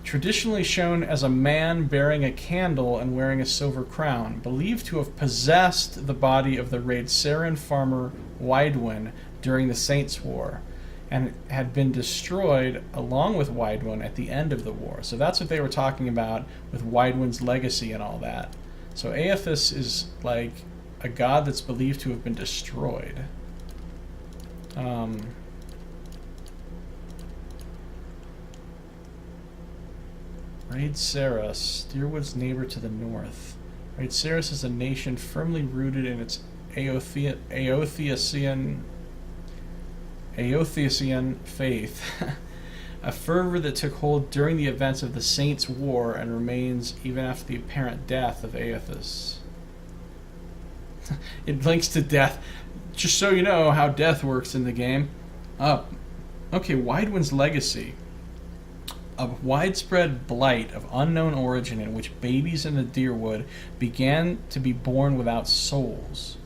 Traditionally shown as a man bearing a candle and wearing a silver crown, believed to have possessed the body of the Raid-Saren farmer Weidwin during the Saints' War, and had been destroyed along with Weidwin at the end of the war. So that's what they were talking about with Weidwin's legacy and all that. So Aothis is like a god that's believed to have been destroyed. Raid-Sara, Steerwood's neighbor to the north. Raid-Saris is a nation firmly rooted in its Aotheisian faith. a fervor that took hold during the events of the Saints' War and remains even after the apparent death of Aethys. It links to death, just so you know how death works in the game. Okay, Widewind's legacy. A widespread blight of unknown origin in which babies in the Dyrwood began to be born without souls.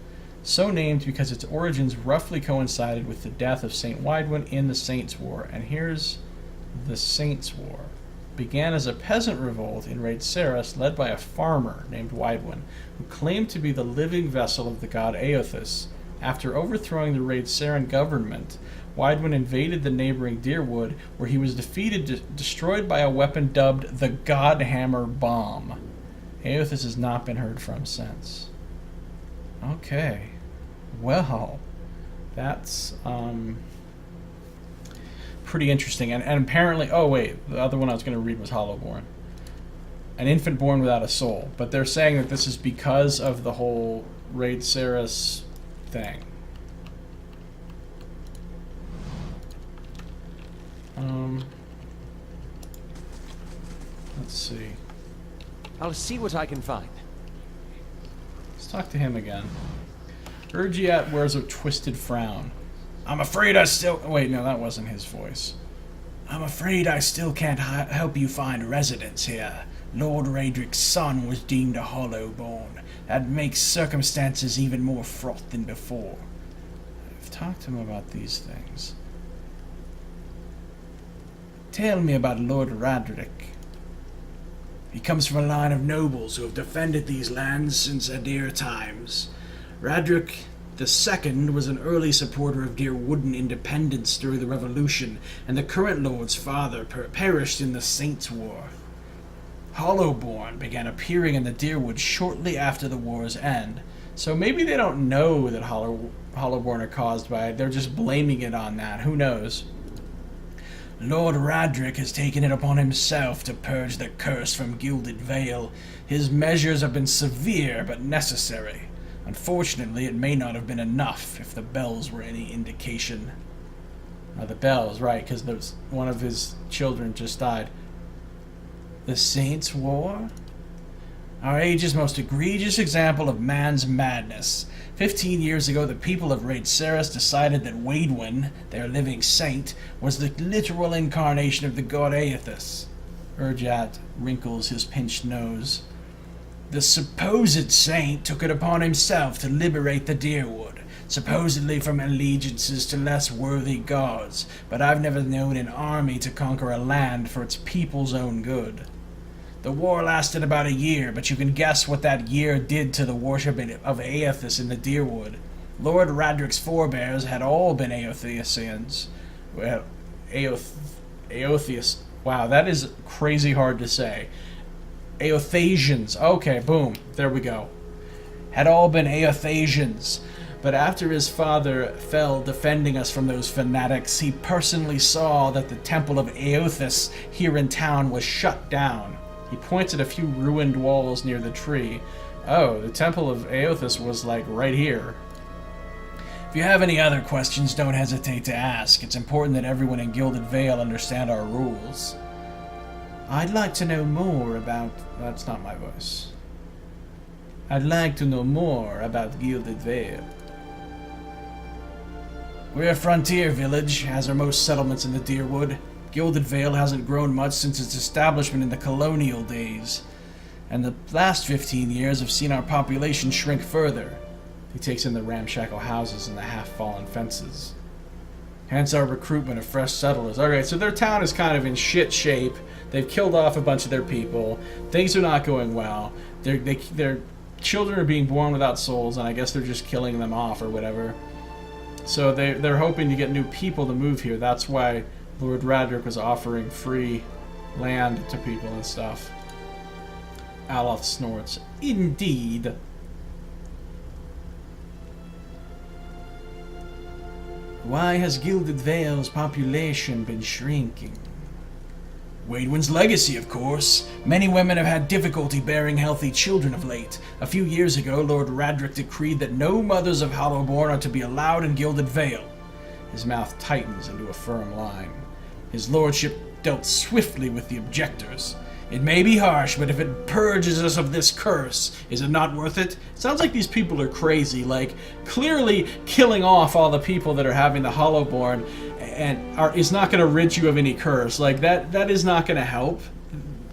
So named because its origins roughly coincided with the death of Saint Widewind in the Saints' War. And here's the Saints' War. Began as a peasant revolt in Raid Ceres led by a farmer named Widewind, who claimed to be the living vessel of the god Aethys. After overthrowing the Raid Ceran government, Widewind invaded the neighboring Dyrwood, where he was defeated, destroyed by a weapon dubbed the Godhammer Bomb. Aethys has not been heard from since. Okay. Well, that's pretty interesting. And apparently, oh wait, the other one I was going to read was Hollowborn. An infant born without a soul. But they're saying that this is because of the whole Raid Ceres thing. Let's see. I'll see what I can find. Let's talk to him again. Urgiat wears a twisted frown. I'm afraid I still... Wait, no, that wasn't his voice. I'm afraid I still can't help you find residence here. Lord Raedric's son was deemed a Hollowborn. That makes circumstances even more fraught than before. I've talked to him about these things. Tell me about Lord Raedric. He comes from a line of nobles who have defended these lands since Adir times. Raedric II was an early supporter of Dyrwooden independence during the Revolution, and the current Lord's father perished in the Saints' War. Hollowborn began appearing in the Dyrwood shortly after the war's end, so maybe they don't know that Hollowborn are caused by it, they're just blaming it on that, who knows. Lord Raedric has taken it upon himself to purge the curse from Gilded Vale. His measures have been severe but necessary. Unfortunately, it may not have been enough if the bells were any indication. The bells, right, because one of his children just died. The Saints' War? Our age's most egregious example of man's madness. 15 years ago, the people of Raid Ceres decided that Waidwin, their living saint, was the literal incarnation of the god Aethys. Urgiat wrinkles his pinched nose. The supposed saint took it upon himself to liberate the Dyrwood, supposedly from allegiances to less worthy gods, but I've never known an army to conquer a land for its people's own good. The war lasted about a year, but you can guess what that year did to the worship of Aethys in the Dyrwood. Lord Raedric's forebears had all been Aethesians. Well, Aethesians. Wow, that is crazy hard to say. Aethesians. Okay, boom. There we go. Had all been Aethesians. But after his father fell defending us from those fanatics, he personally saw that the temple of Aethys here in town was shut down. He points at a few ruined walls near the tree. Oh, the temple of Aethys was like right here. If you have any other questions, don't hesitate to ask. It's important that everyone in Gilded Vale understand our rules. I'd like to know more about... That's not my voice. I'd like to know more about Gilded Vale. We're a frontier village, as are most settlements in the Dyrwood. Gilded Vale hasn't grown much since its establishment in the colonial days, and the last 15 years have seen our population shrink further. He takes in the ramshackle houses and the half-fallen fences. Hence our recruitment of fresh settlers. Alright, so their town is kind of in shit shape. They've killed off a bunch of their people. Things are not going well. Their children are being born without souls, and I guess they're just killing them off or whatever. So they're hoping to get new people to move here. That's why Lord Raedric was offering free land to people and stuff. Aloth snorts. Indeed. Why has Gilded Vale's population been shrinking? Waidwin's legacy, of course. Many women have had difficulty bearing healthy children of late. A few years ago, Lord Raedric decreed that no mothers of Hollowborn are to be allowed in Gilded Vale. His mouth tightens into a firm line. His lordship dealt swiftly with the objectors. It may be harsh, but if it purges us of this curse, is it not worth it? Sounds like these people are crazy, like clearly killing off all the people that are having the Hollowborn is not going to rid you of any curse. Like that is not going to help.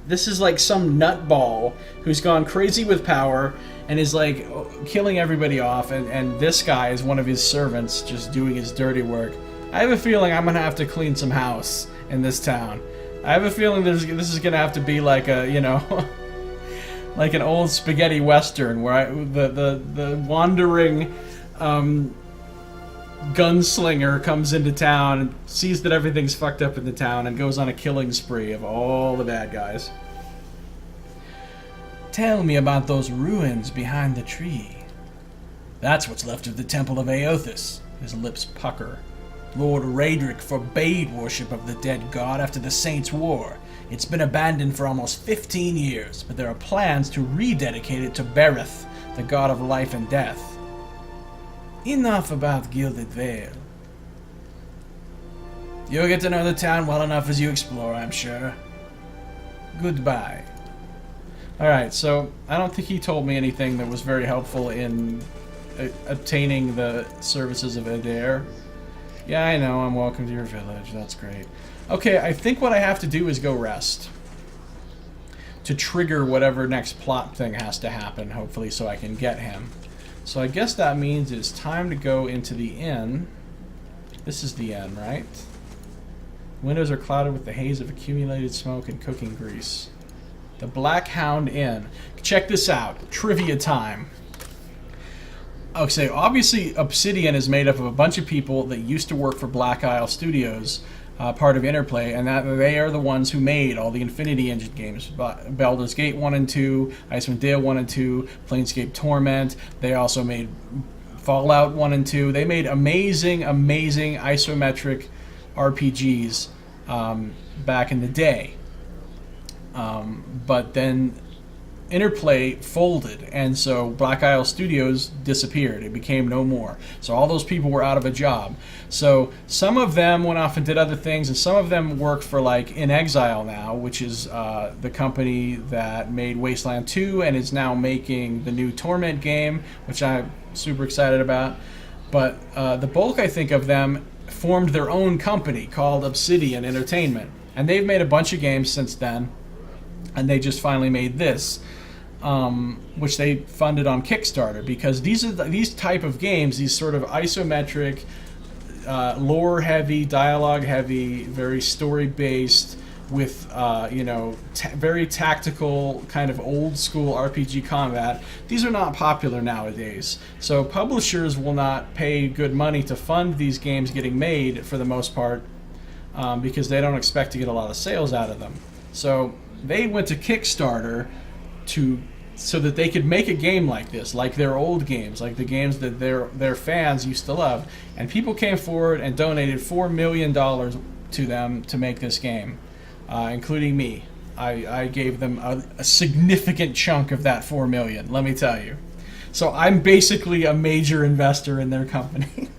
This is like some nutball who's gone crazy with power and is like killing everybody off, and this guy is one of his servants just doing his dirty work. I have a feeling I'm going to have to clean some house in this town. I have a feeling this is going to have to be like a, you know, like an old spaghetti western where the wandering gunslinger comes into town and sees that everything's fucked up in the town and goes on a killing spree of all the bad guys. Tell me about those ruins behind the tree. That's what's left of the Temple of Aothis. His lips pucker. Lord Raedric forbade worship of the dead god after the Saints' War. It's been abandoned for almost 15 years, but there are plans to rededicate it to Bereth, the god of life and death. Enough about Gilded Vale. You'll get to know the town well enough as you explore, I'm sure. Goodbye. Alright, so I don't think he told me anything that was very helpful in obtaining the services of Adair. Yeah, I know, I'm welcome to your village. That's great. Okay, I think what I have to do is go rest. To trigger whatever next plot thing has to happen, hopefully, so I can get him. So I guess that means it's time to go into the inn. This is the inn, right? Windows are clouded with the haze of accumulated smoke and cooking grease. The Black Hound Inn. Check this out. Trivia time. Okay, obviously Obsidian is made up of a bunch of people that used to work for Black Isle Studios, part of Interplay, and that they are the ones who made all the Infinity Engine games. Baldur's Gate 1 and 2, Icewind Dale 1 and 2, Planescape Torment. They also made Fallout 1 and 2. They made amazing, amazing isometric RPGs back in the day. But then Interplay folded, and so Black Isle Studios disappeared. It became no more. So all those people were out of a job. So some of them went off and did other things, and some of them work for, like, In Exile now, which is the company that made Wasteland 2 and is now making the new Torment game, which I'm super excited about. But the bulk, I think, of them formed their own company called Obsidian Entertainment. And they've made a bunch of games since then. And they just finally made this, which they funded on Kickstarter, because these type of games, these sort of isometric, lore-heavy, dialogue-heavy, very story-based, with very tactical, kind of old-school RPG combat. These are not popular nowadays, so publishers will not pay good money to fund these games getting made for the most part, because they don't expect to get a lot of sales out of them. So they went to Kickstarter so that they could make a game like this, like their old games, like the games that their fans used to love. And people came forward and donated $4 million to them to make this game, including me. I gave them a significant chunk of that $4 million, let me tell you. So I'm basically a major investor in their company.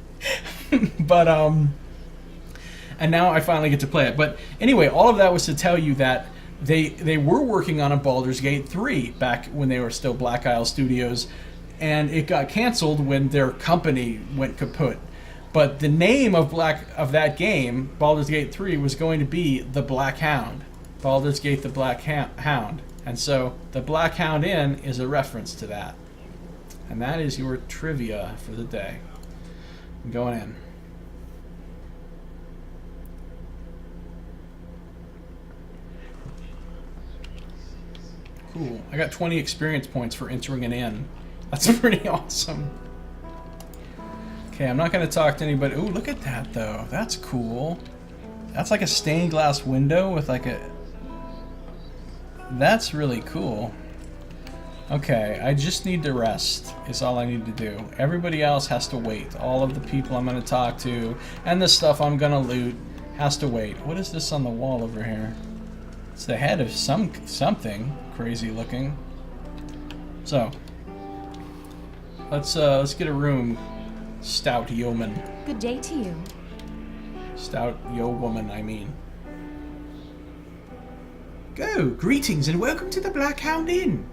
But and now I finally get to play it. But anyway, all of that was to tell you that they were working on a Baldur's Gate 3 back when they were still Black Isle Studios, and it got canceled when their company went kaput. But the name of that game, Baldur's Gate 3, was going to be The Black Hound. Baldur's Gate The Black Hound. And so the Black Hound Inn is a reference to that. And that is your trivia for the day. I'm going in. Cool. I got 20 experience points for entering an inn. That's pretty awesome. Okay, I'm not going to talk to anybody. Ooh, look at that, though. That's cool. That's like a stained glass window with like a... That's really cool. Okay, I just need to rest is all I need to do. Everybody else has to wait. All of the people I'm going to talk to and the stuff I'm going to loot has to wait. What is this on the wall over here? It's the head of something crazy looking. So let's get a room, stout yeoman. Good day to you. Stout yo woman, I mean. Go, greetings and welcome to the Black Hound Inn.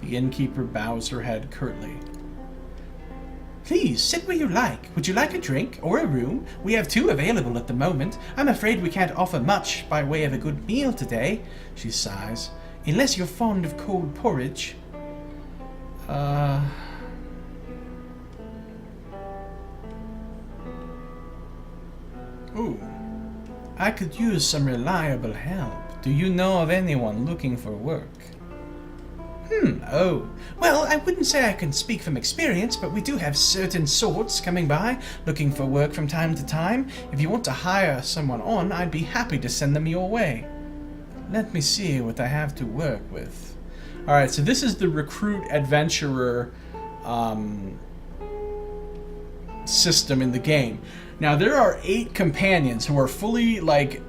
The innkeeper bows her head curtly. Please, sit where you like. Would you like a drink or a room? We have 2 available at the moment. I'm afraid we can't offer much by way of a good meal today, she sighs. Unless you're fond of cold porridge. Ooh. I could use some reliable help. Do you know of anyone looking for work? Oh. Well, I wouldn't say I can speak from experience, but we do have certain sorts coming by, looking for work from time to time. If you want to hire someone on, I'd be happy to send them your way. Let me see what I have to work with. Alright, so this is the recruit adventurer system in the game. Now, there are 8 companions who are fully, like,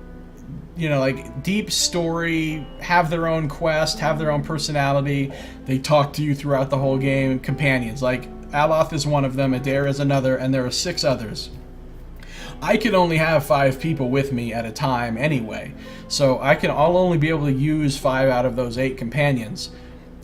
you know, like, deep story, have their own quest, have their own personality. They talk to you throughout the whole game. Companions. Like, Aloth is one of them, Adair is another, and there are 6 others. I can only have 5 people with me at a time anyway. So I'll only be able to use 5 out of those 8 companions.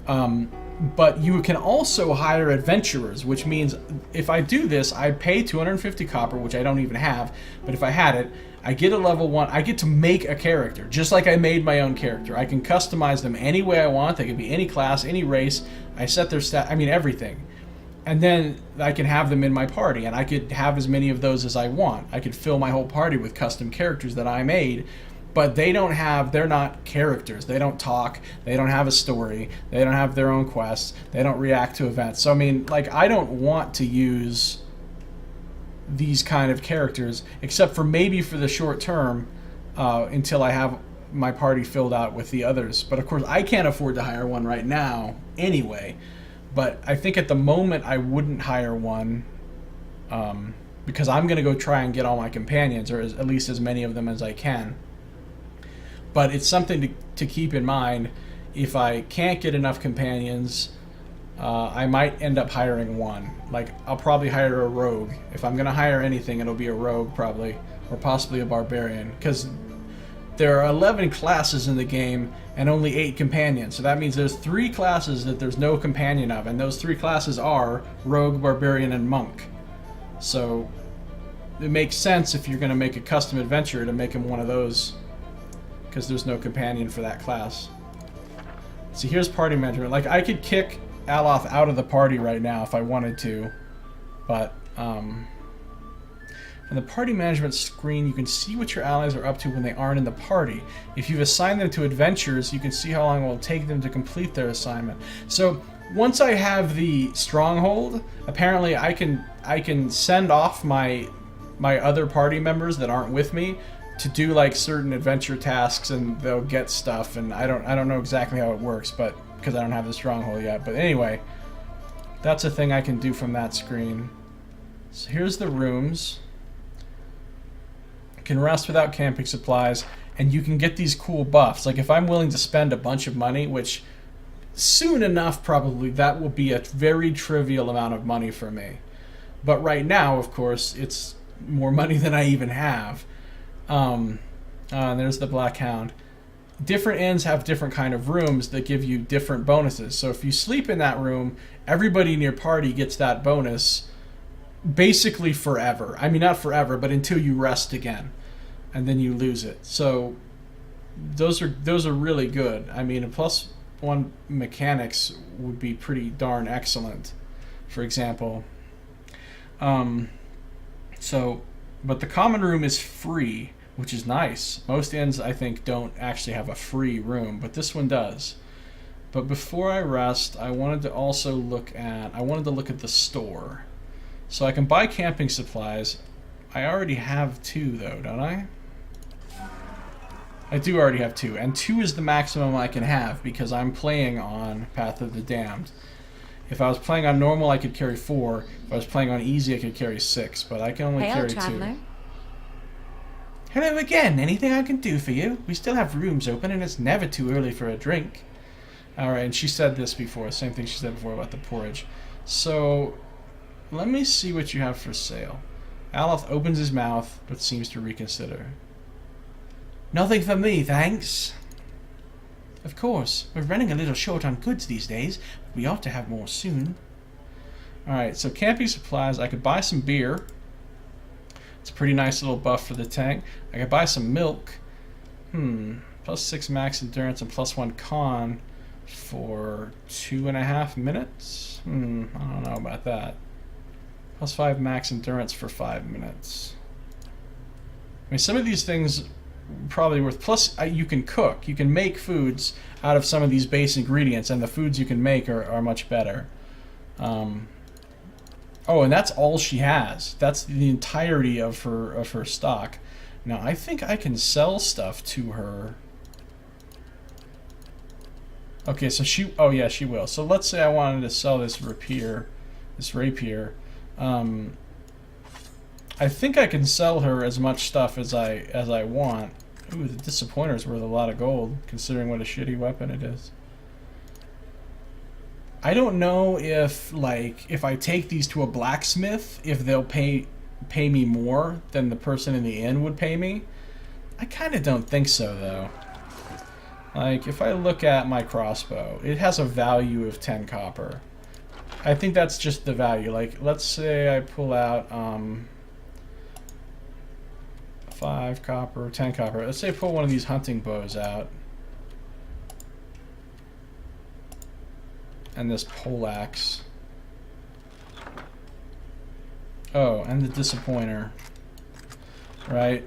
But you can also hire adventurers, which means if I do this, I pay 250 copper, which I don't even have, but if I had it, I get a level 1, I get to make a character, just like I made my own character. I can customize them any way I want, they can be any class, any race, I set their stat, I mean everything. And then I can have them in my party, and I could have as many of those as I want. I could fill my whole party with custom characters that I made, but they're not characters. They don't talk, they don't have a story, they don't have their own quests, they don't react to events. So I mean, like, I don't want to use these kind of characters, except for maybe for the short term, until I have my party filled out with the others. But of course, I can't afford to hire one right now anyway. But I think at the moment I wouldn't hire one, because I'm going to go try and get all my companions, or at least as many of them as I can. But it's something to keep in mind. If I can't get enough companions, I might end up hiring one. Like, I'll probably hire a rogue. If I'm going to hire anything, it'll be a rogue probably, or possibly a barbarian, because there are 11 classes in the game and only 8 companions. So that means there's 3 classes that there's no companion of, and those 3 classes are rogue, barbarian, and monk. So it makes sense if you're going to make a custom adventurer to make him one of those, because there's no companion for that class. See, here's party management. Like, I could kick Aloth out of the party right now if I wanted to, but from the party management screen, you can see what your allies are up to when they aren't in the party. If you've assigned them to adventures, you can see how long it will take them to complete their assignment. So once I have the stronghold, apparently I can send off my other party members that aren't with me to do like certain adventure tasks, and they'll get stuff. And I don't know exactly how it works, but because I don't have the stronghold yet. But anyway, that's a thing I can do from that screen. So here's the rooms. You can rest without camping supplies, and you can get these cool buffs. Like, if I'm willing to spend a bunch of money, which soon enough probably that will be a very trivial amount of money for me. But right now, of course, it's more money than I even have. And there's the Black Hound. Different inns have different kind of rooms that give you different bonuses. So if you sleep in that room, everybody in your party gets that bonus basically forever. I mean, not forever, but until you rest again, and then you lose it. So those are really good. I mean, a +1 mechanics would be pretty darn excellent, for example. But the common room is free, which is nice. Most inns, I think, don't actually have a free room, but this one does. But before I rest, I wanted to also look at the store. So I can buy camping supplies. I already have 2, though, don't I? I do already have 2, and 2 is the maximum I can have because I'm playing on Path of the Damned. If I was playing on normal, I could carry 4. If I was playing on easy, I could carry 6, but I can only carry 2. Traveler. Hello again. Anything I can do for you? We still have rooms open, and it's never too early for a drink. Alright, and she said this before. Same thing she said before about the porridge. So, let me see what you have for sale. Aloth opens his mouth, but seems to reconsider. Nothing for me, thanks. Of course. We're running a little short on goods these days. But we ought to have more soon. Alright, so camping supplies. I could buy some beer. It's a pretty nice little buff for the tank. I could buy some milk. Plus 6 max endurance and plus 1 con for 2.5 minutes? I don't know about that. Plus 5 max endurance for 5 minutes. I mean, some of these things probably worth. Plus, you can cook. You can make foods out of some of these base ingredients, and the foods you can make are much better. Oh, and that's all she has. That's the entirety of her stock. Now, I think I can sell stuff to her. Okay, so she. Oh yeah, she will. So let's say I wanted to sell this rapier. I think I can sell her as much stuff as I want. Ooh, the Disappointer's worth a lot of gold, considering what a shitty weapon it is. I don't know if, like, if I take these to a blacksmith, if they'll pay me more than the person in the inn would pay me. I kind of don't think so, though. Like, if I look at my crossbow, it has a value of 10 copper. I think that's just the value. Like, let's say I pull out 5 copper, 10 copper. Let's say I pull one of these hunting bows out. And this poleaxe. Oh, and the Disappointer. Right?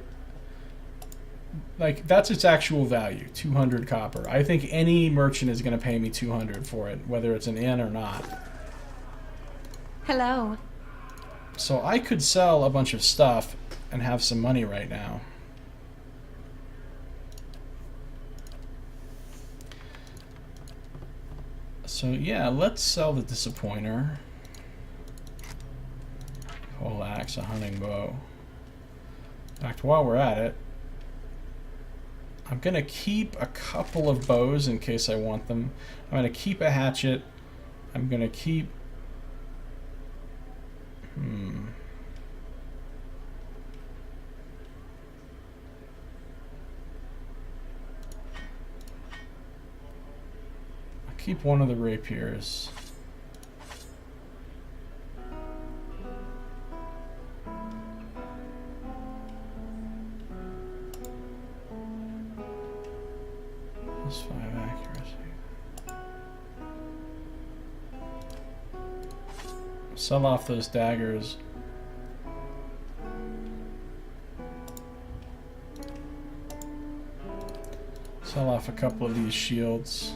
Like, that's its actual value, 200 copper. I think any merchant is going to pay me 200 for it, whether it's an inn or not. Hello. So I could sell a bunch of stuff and have some money right now. So yeah, let's sell the Disappointer. Poleaxe, a hunting bow. In fact, while we're at it, I'm gonna keep a couple of bows in case I want them. I'm gonna keep a hatchet. I'm gonna keep... I'll keep one of the rapiers. Plus 5 accuracy. Sell off those daggers. Sell off a couple of these shields.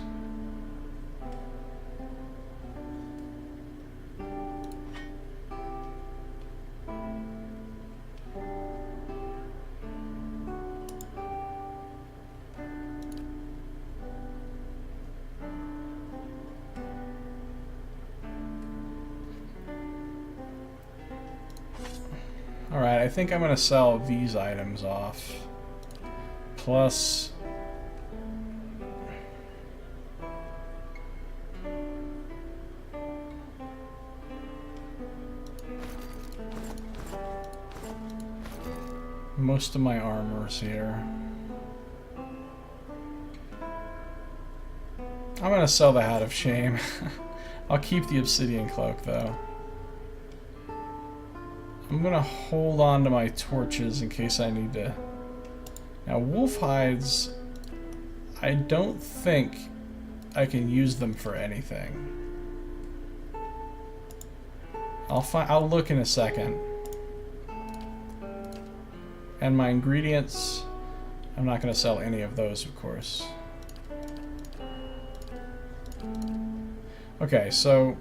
Alright, I think I'm going to sell these items off. Plus... most of my armor's here. I'm going to sell the Hat of Shame. I'll keep the Obsidian Cloak, though. I'm gonna hold on to my torches in case I need to. Now, wolf hides, I don't think I can use them for anything. I'll look in a second. And my ingredients, I'm not gonna sell any of those, of course. Okay, so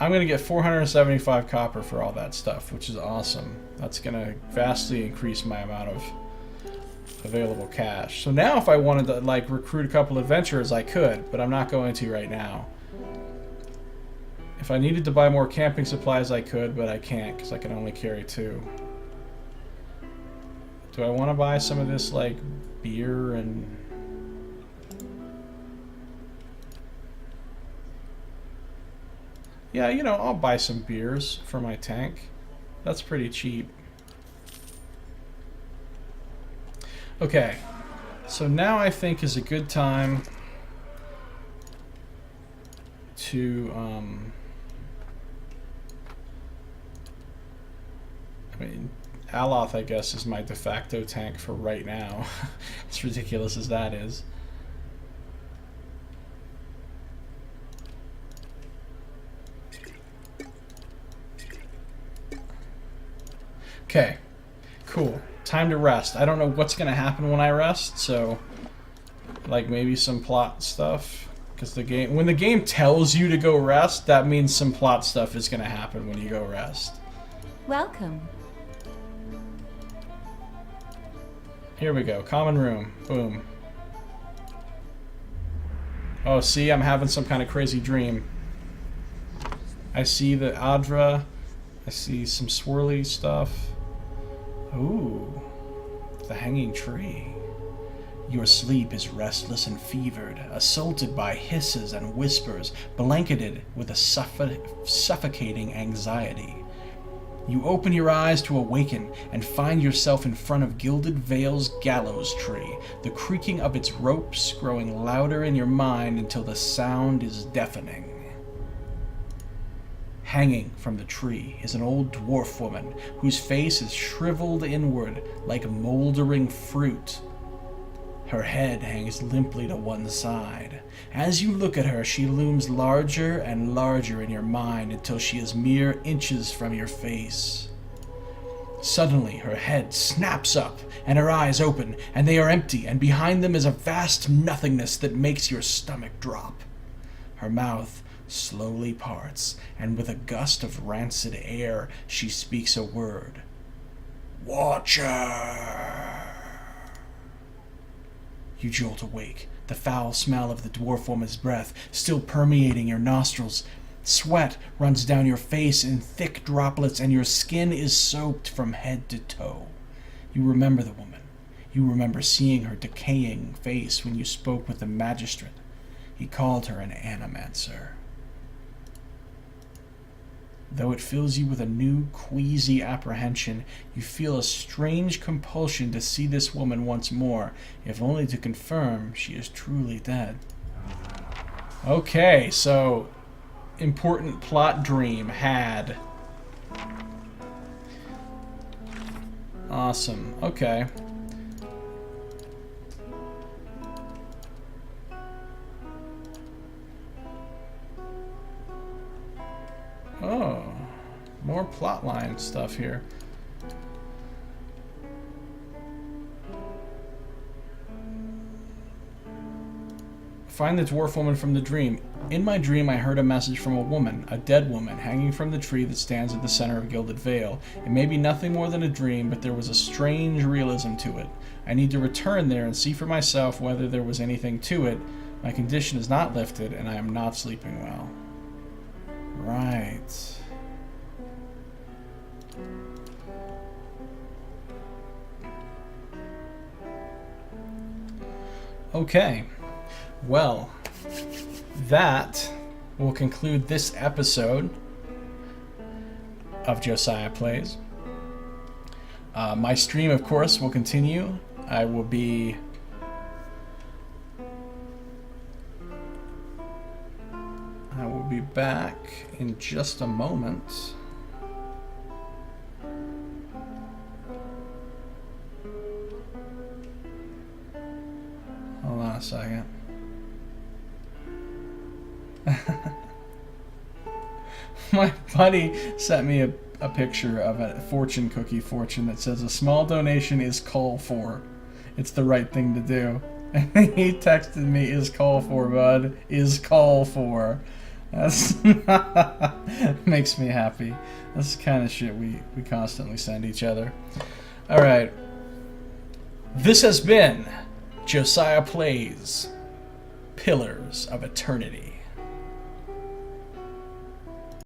I'm going to get 475 copper for all that stuff, which is awesome. That's going to vastly increase my amount of available cash. So now if I wanted to, like, recruit a couple adventurers, I could, but I'm not going to right now. If I needed to buy more camping supplies, I could, but I can't because I can only carry 2. Do I want to buy some of this, like, beer and... Yeah, you know, I'll buy some beers for my tank. That's pretty cheap. Okay, so now I think is a good time to, I mean, Aloth, I guess, is my de facto tank for right now. As ridiculous as that is. Okay, cool. Time to rest. I don't know what's going to happen when I rest, so like maybe some plot stuff. Because the game, when the game tells you to go rest, that means some plot stuff is going to happen when you go rest. Welcome. Here we go. Common room. Boom. Oh, see, I'm having some kind of crazy dream. I see the Audra. I see some swirly stuff. Ooh. The hanging tree. Your sleep is restless and fevered, assaulted by hisses and whispers, blanketed with a suffocating anxiety. You open your eyes to awaken and find yourself in front of Gilded Vale's gallows tree, the creaking of its ropes growing louder in your mind until the sound is deafening. Hanging from the tree is an old dwarf woman whose face is shriveled inward like moldering fruit. Her head hangs limply to one side. As you look at her, she looms larger and larger in your mind until she is mere inches from your face. Suddenly, her head snaps up, and her eyes open, and they are empty, and behind them is a vast nothingness that makes your stomach drop. Her mouth slowly parts, and with a gust of rancid air, she speaks a word. Watcher! You jolt awake, the foul smell of the dwarf woman's breath still permeating your nostrils. Sweat runs down your face in thick droplets, and your skin is soaked from head to toe. You remember the woman. You remember seeing her decaying face when you spoke with the magistrate. He called her an animancer. Though it fills you with a new, queasy apprehension, you feel a strange compulsion to see this woman once more, if only to confirm she is truly dead. Okay, so important plot dream had. Awesome. Okay. Oh, more plotline stuff here. Find the dwarf woman from the dream. In my dream, I heard a message from a woman, a dead woman, hanging from the tree that stands at the center of Gilded Vale. It may be nothing more than a dream, but there was a strange realism to it. I need to return there and see for myself whether there was anything to it. My condition is not lifted, and I am not sleeping well. Right. Okay. Well, that will conclude this episode of Josiah Plays. My stream, of course, will continue. I will be back in just a moment. Hold on a second. My buddy sent me a picture of a fortune cookie fortune that says a small donation is called for. It's the right thing to do. And he texted me, is call for, bud. Is call for. That's makes me happy. That's the kind of shit we constantly send each other. Alright. This has been Josiah Plays Pillars of Eternity.